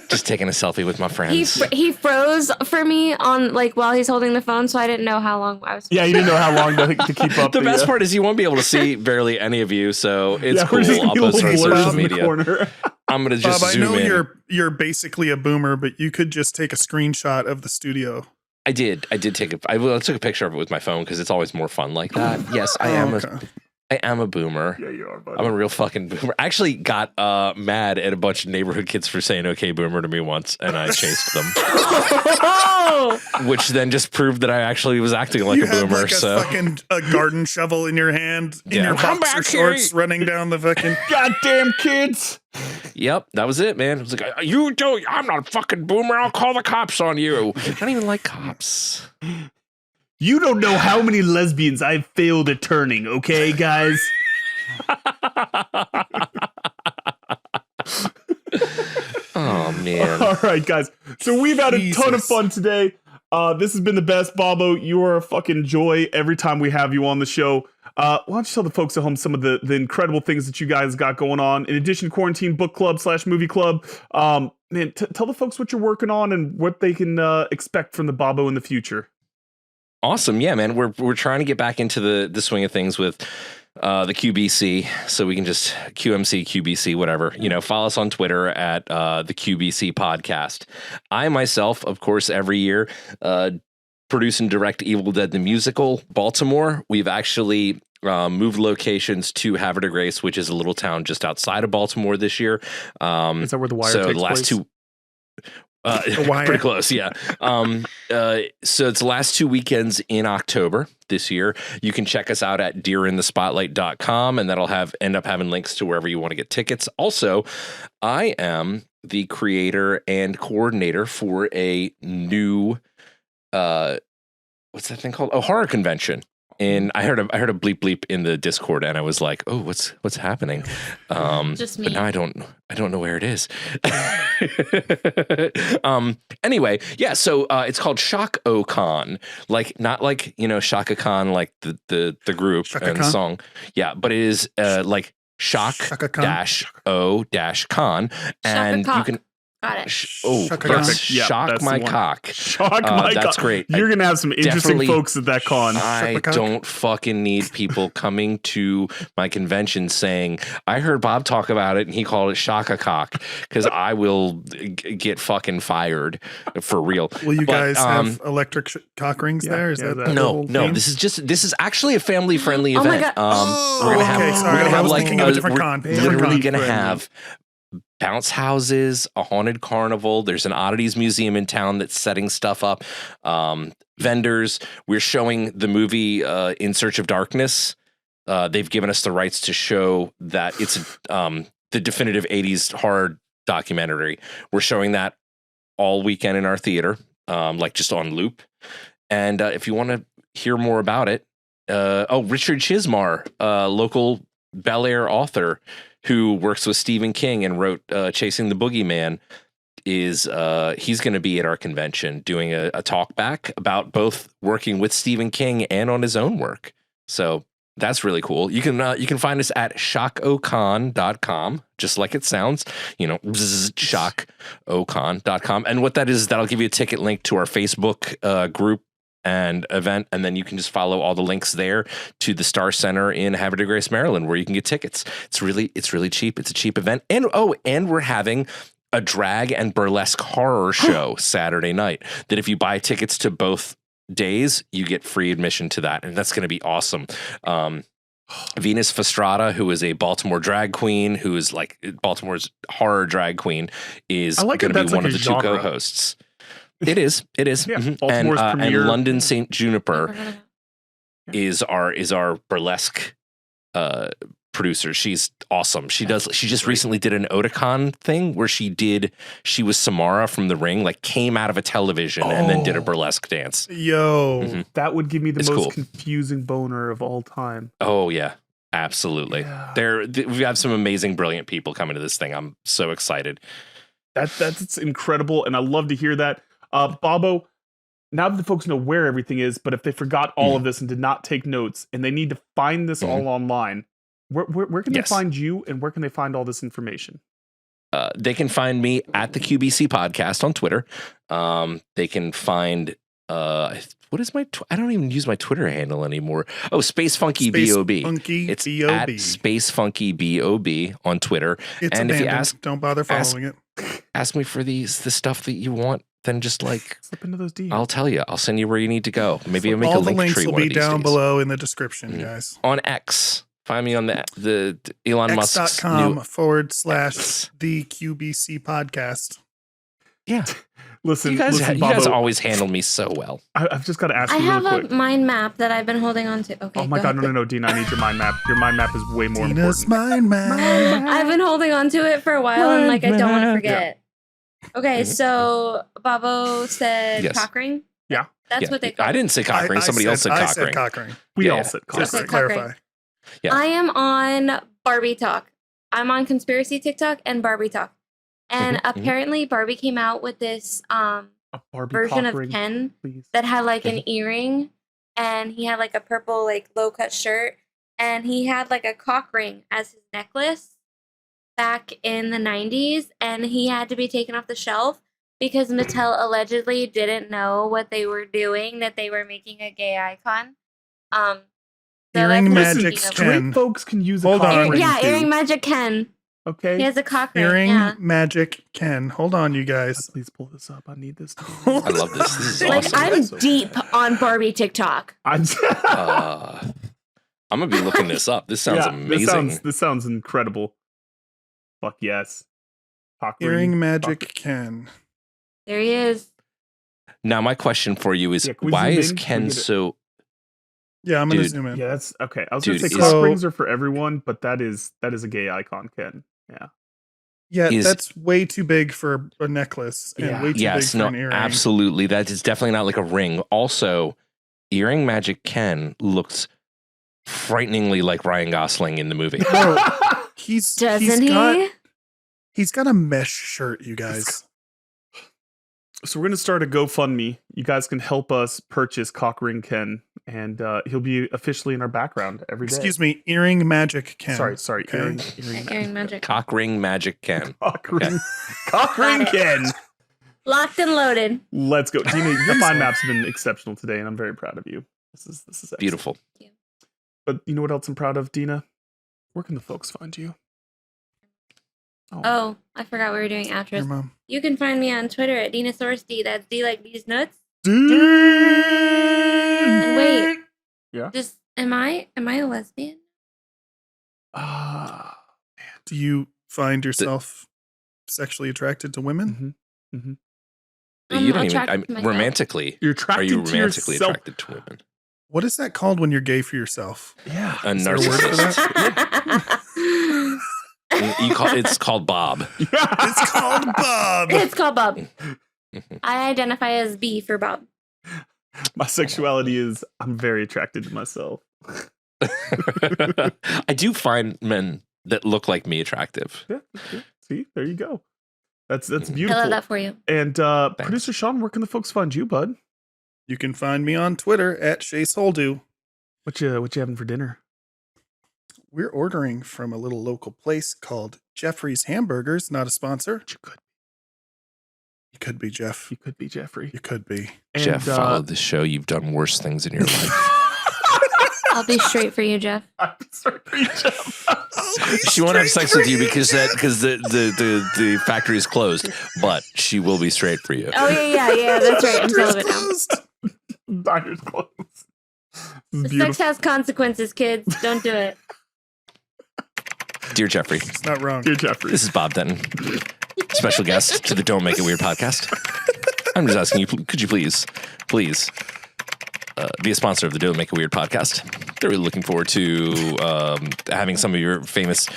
Just taking a selfie with my friends. He froze for me on, like, while he's holding the phone, so I didn't know how long I was. Yeah, you didn't know how long to keep up. The best part is you won't be able to see barely any of you, so it's cool. We're just I'll post it on little social blurs in the media. corner. I'm gonna just Bob, I zoom know in. you're basically a boomer, but you could just take a screenshot of the studio. I did take I took a picture of it with my phone because it's always more fun like that. Yes, I am. Okay. I am a boomer. Yeah, you are, buddy. I'm a real fucking boomer. I actually got mad at a bunch of neighborhood kids for saying "okay, boomer" to me once, and I chased them. Which then just proved that I actually was acting like You a had boomer. like a garden shovel in your hand, in Yeah. your Come boxer back here. shorts, running down the fucking. Goddamn kids. Yep, that was it, man. It was like, you don't. I'm not a fucking boomer. I'll call the cops on you. I don't even like cops. You don't know how many lesbians I've failed at turning, okay, guys? Oh man. All right, guys. So we've had a ton of Jesus. fun today. This has been the best, Bobbo. You are a fucking joy every time we have you on the show. Why don't you tell the folks at home some of the incredible things that you guys got going on? In addition to Quarantine Book Club / Movie Club, man, tell the folks what you're working on and what they can expect from the Bobbo in the future. Awesome. Yeah, man. We're trying to get back into the swing of things with the QBC, so we can just QMC, QBC, whatever. You know, follow us on Twitter at the QBC podcast. I myself, of course, every year produce and direct Evil Dead the Musical, Baltimore. We've actually moved locations to Havre de Grace, which is a little town just outside of Baltimore this year. Is that where the Wire so takes the last place? two. Wire. Pretty close, yeah. So it's the last 2 weekends in October this year. You can check us out at deerinthespotlight.com, and that'll end up having links to wherever you want to get tickets. Also, I am the creator and coordinator for a new what's that thing called? Oh, horror convention. And I heard a bleep bleep in the Discord, and I was like, "Oh, what's happening?" Just me. But now I don't know where it is. Anyway, yeah. So it's called Shock-O-Con, like not like Shaka Khan, like the group Shaka and the Khan? song. Yeah, but it is like Shaka Khan? Shock-O-Con, and Cock. you can. Got it. Shaka Yes, Khan. Yeah, shock that's my the one. cock. Shock my That's God. great. You're gonna have some interesting definitely- folks at that con. I Shut the cock. don't fucking need people coming to my convention saying, I heard Bob talk about it and he called it Shaka Cock, because I will get fucking fired for real. Will you But, guys have electric cock rings yeah, there? Is yeah, that that- the No, whole no. theme? This is actually a family friendly Oh my event. God. We're gonna have, okay, sorry. we're gonna I have was like thinking of a different con. we're Different literally con. gonna have bounce houses, a haunted carnival. There's an oddities museum in town that's setting stuff up. Vendors. We're showing the movie In Search of Darkness. They've given us the rights to show that it's the definitive 80s horror documentary. We're showing that all weekend in our theater, like just on loop. And if you want to hear more about it, Richard Chismar, local Bel Air author who works with Stephen King and wrote Chasing the Boogeyman, he's going to be at our convention doing a talk back about both working with Stephen King and on his own work. So That's really cool. You can find us at shockocon.com, just like it sounds, shockocon.com. And what that is, that'll give you a ticket link to our Facebook group and event, and then you can just follow all the links there to the Star Center in Havre de Grace, Maryland, where you can get tickets. It's really cheap. It's a cheap event. And we're having a drag and burlesque horror show Saturday night that if you buy tickets to both days, you get free admission to that, and that's going to be awesome. Venus Fastrada, who is a Baltimore drag queen, who is like Baltimore's horror drag queen, is going to be one of the two co-hosts. It is. Yeah, Baltimore's premier. And London St. Juniper is our burlesque producer. She's awesome. She just recently did an Otakon thing where she was Samara from The Ring, like came out of a television and then did a burlesque dance. Yo, that would give me the most confusing boner of all time. Oh yeah, absolutely. Yeah. We have some amazing, brilliant people coming to this thing. I'm so excited. That's incredible, and I love to hear that. Bobbo, now that the folks know where everything is, but if they forgot all of this and did not take notes, and they need to find this all online, where can they find you, and where can they find all this information? They can find me at the QBC podcast on Twitter. They can find what is my I don't even use my Twitter handle anymore. Oh, Space Funky Bob. It's at Space Funky Bob on Twitter. It's and if you ask, don't bother following it. Ask me for the stuff that you want. Then just like slip into those DMs. I'll tell you. I'll send you where you need to go. Maybe I'll make a link tree. All the links will be down below in the description, guys. On X. Find me on the Elon Musk's X.com / the QBC podcast. Yeah. Listen, you guys Bobbo, always handle me so well. I've just got to ask you I real have quick. a mind map that I've been holding on to. Okay. Oh my God, no, Dina, I need your mind map. Your mind map is way more Dina's important. mind map. I've been holding on to it for a while, and like I don't want to forget. Okay, so Bobbo said cock ring. Yeah. That's what they call it. I didn't say cock ring. Somebody else said cock ring. Cock ring. We all said cock ring. Just to clarify. Yeah. I am on Barbie Talk. I'm on Conspiracy TikTok and Barbie Talk. And apparently Barbie came out with this version of Ken that had like an earring, and he had like a purple like low cut shirt, and he had like a cock ring as his necklace back in the 90s, and he had to be taken off the shelf because Mattel allegedly didn't know what they were doing, that they were making a gay icon. Earring Magic Ken. Folks can use a cock ring. Yeah, Earring Magic Ken. Okay. He has a cock ring. Earring Magic Ken. Hold on, you guys. Please pull this up. I need this. I love this. This is like awesome. I'm deep on Barbie TikTok. I'm gonna be looking this up. This sounds amazing. This sounds incredible. Fuck yes. Earring Magic Ken. There he is. Now my question for you is, why is Ken so? Yeah, I'm gonna zoom in. Yeah, that's okay. I was gonna say cock rings are for everyone, but that is a gay icon, Ken. Yeah. Yeah, that's way too big for a necklace and way too big for an earring. Absolutely. That is definitely not like a ring. Also, Earring Magic Ken looks frighteningly like Ryan Gosling in the movie. No, he's got a mesh shirt, you guys. So we're going to start a GoFundMe. You guys can help us purchase Cock Ring Ken, and he'll be officially in our background every day. Excuse me, Earring Magic Ken. Sorry. Okay. Earring Magic. Cock Ring Magic Ken. Cock Ring Ken. Locked and loaded. Let's go. Dina, your mind map's been exceptional today, and I'm very proud of you. This is excellent. Beautiful. But you know what else I'm proud of, Dina? Where can the folks find you? Oh, I forgot we were doing outros. Your mom. You can find me on Twitter at Dinasaurus D. That's D like these nuts. And wait. Yeah. Am I a lesbian? Do you find yourself sexually attracted to women? Mm-hmm. You don't even romantically. You're attracted Are you to romantically yourself. attracted to women? What is that called when you're gay for yourself? Yeah. A Is there a word for narcissist. that? It's called Bob. It's called Bob. It's called Bob. I identify as B for Bob. My sexuality is I'm very attracted to myself. I do find men that look like me attractive. Yeah. See, there you go. That's beautiful. I love that for you. And producer Sean, where can the folks find you, bud? You can find me on Twitter at Chase Holdu. What you having for dinner? we're ordering from a little local place called Jeffrey's Hamburgers, not a sponsor. You could. You could be, Jeff. You could be Jeffrey. You could be. And, Jeff, follow this show. You've done worse things in your life. I'll be straight for you, Jeff. I'm sorry for you, Jeff. She won't have sex with you because the factory is closed, but she will be straight for you. Oh yeah. That's right. I'm celibate now. Diner's closed. Sex has consequences, kids. Don't do it. Dear Jeffrey. It's not wrong. Dear Jeffrey. This is Bob Denton, special guest to the Don't Make It Weird podcast. I'm just asking you, could you please be a sponsor of the Don't Make It Weird podcast? They're really looking forward to having some of your famous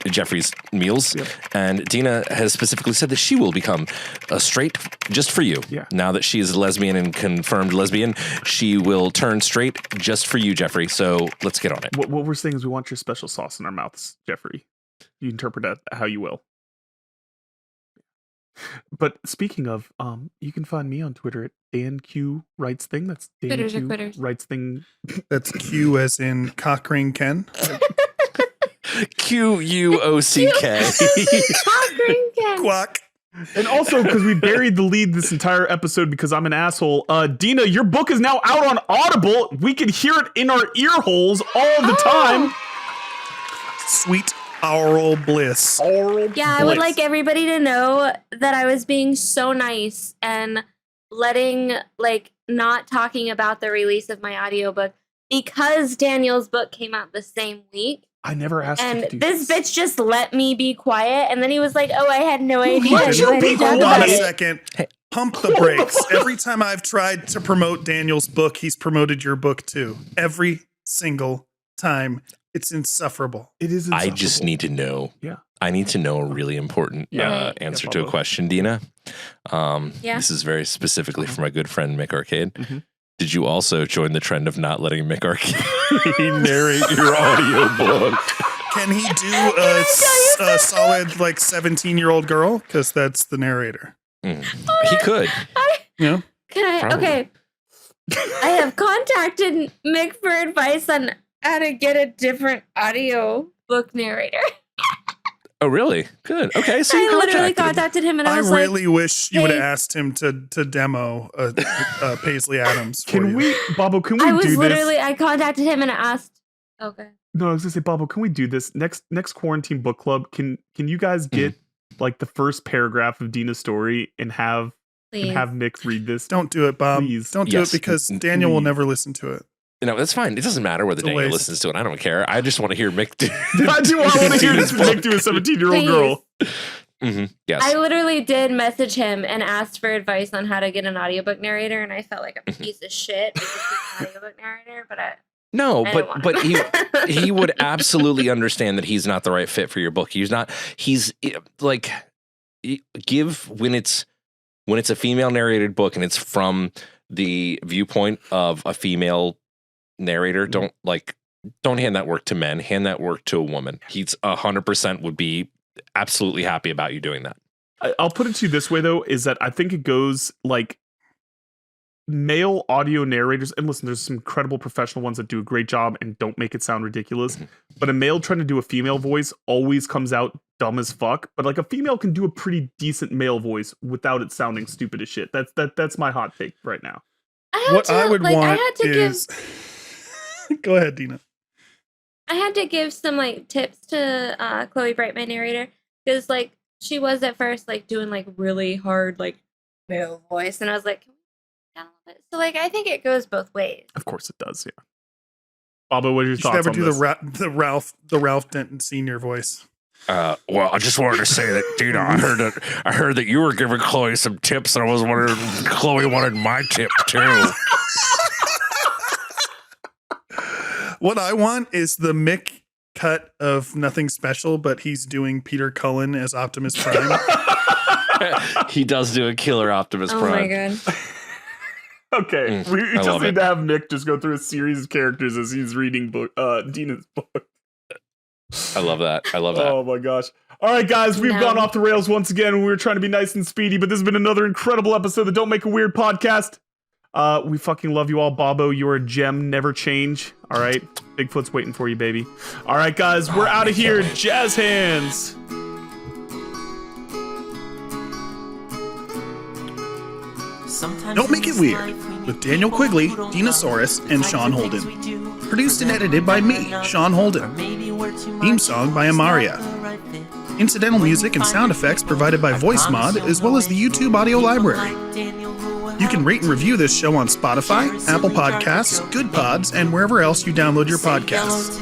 Jeffrey's meals. Yep. And Dina has specifically said that she will become a straight just for you. Yeah. Now that she is a lesbian and confirmed lesbian, she will turn straight just for you, Jeffrey. So let's get on it. What we're saying is we want your special sauce in our mouths, Jeffrey. You interpret that how you will. But speaking of, you can find me on Twitter at DanQWritesThing. That's Dan Quitters are Q quitters. Writes Thing. That's Q as in Cockring Ken. QUOCK. Quack. And also, because we buried the lead this entire episode because I'm an asshole, Dina, your book is now out on Audible. We can hear it in our ear holes all the time. Sweet aural bliss. Yeah, I would like everybody to know that I was being so nice and not talking about the release of my audiobook because Daniel's book came out the same week. I never asked And you to do this bitch just let me be quiet. And then he was like, oh, I had no idea. let you be Hold on a quiet? second. Pump the brakes. Every time I've tried to promote Daniel's book, he's promoted your book too. Every single time. It's insufferable. It is I just need to know. Yeah. I need to know a really important answer to a Bubba. question, Dina. Yeah. This is very specifically for my good friend Mick Arcade. Mhm. Did you also join the trend of not letting Mick Arcade narrate your audiobook? Can he do a solid 17-year-old girl? Because that's the narrator. He could. Yeah. Okay. I have contacted Mick for advice on how to get a different audio book narrator. Oh, really? Good. Okay. So you I literally contacted him. contacted him and I I was really wish you would have hey. asked him to demo Paisley Adams. For Can you. we, Bobbo, can we I was do literally, this? I contacted him and asked. Okay. No, I was gonna say, Bobbo, can we do this next quarantine book club? Can you guys get the first paragraph of Dina's story and have Please. Mick read this? Don't do it, Bob. Please. Don't do Yes. it because Daniel will Please. never listen to it. No, that's fine. It doesn't matter whether It's a Daniel waste. listens to it. I don't care. I just want to hear Mick do. I do want to hear this Mick do a 17-year-old girl. Yes. I literally did message him and asked for advice on how to get an audiobook narrator, and I felt like a piece of shit because he's an audiobook narrator, but No, I don't but want he would absolutely understand that he's not the right fit for your book. He's like, when it's a female narrated book and it's from the viewpoint of a female narrator, don't hand that work to men. Hand that work to a woman. He's 100% would be absolutely happy about you doing that. I'll put it to you this way, though, is that I think it goes male audio narrators, and listen, there's some incredible professional ones that do a great job and don't make it sound ridiculous, but a male trying to do a female voice always comes out dumb as fuck, but a female can do a pretty decent male voice without it sounding stupid as shit. That's my hot take right now. I would want is... Go ahead, Dina. I had to give some tips to Chloe Bright, my narrator, because she was at first doing really hard male voice, and I was like, can we down a little bit? So I think it goes both ways. Of course it does, yeah. Bobbo, what are your You should thoughts never on do this? the Ralph Denton Senior voice. Well, I just wanted to say that, Dina, I heard that you were giving Chloe some tips, and I was wondering if Chloe wanted my tip too. What I want is the Mick cut of Nothing Special, but he's doing Peter Cullen as Optimus Prime. He does do a killer Optimus Oh Prime. my god. Okay, we I just love need it. to have Mick just go through a series of characters as he's reading Dina's book. I love that. Oh my gosh. All right, guys, we've No. gone off the rails once again. We were trying to be nice and speedy, but this has been another incredible episode of the Don't Make a Weird podcast. We fucking love you all. Bobbo, you're a gem, never change. All right, Bigfoot's waiting for you, baby. All right, guys, we're out of here. Jazz hands. Don't Make It Weird with Daniel Quigley, Dinasaurus, and Sean Holden. Produced and edited by me, Sean Holden. Theme song by Amaria. Incidental music and sound effects provided by VoiceMod, as well as the YouTube audio library. You can rate and review this show on Spotify, Apple Podcasts, Good Pods, and wherever else you download your podcasts.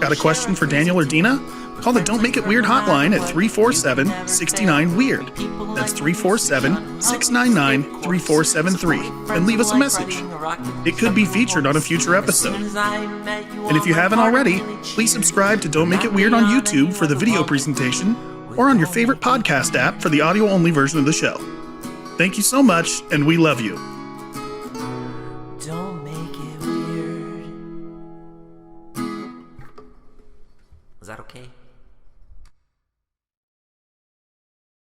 Got a question for Daniel or Dina? Call the Don't Make It Weird hotline at 347-69-WEIRD. That's 347-699-3473, and leave us a message. It could be featured on a future episode. And if you haven't already, please subscribe to Don't Make It Weird on YouTube for the video presentation, or on your favorite podcast app for the audio-only version of the show. Thank you so much, and we love you.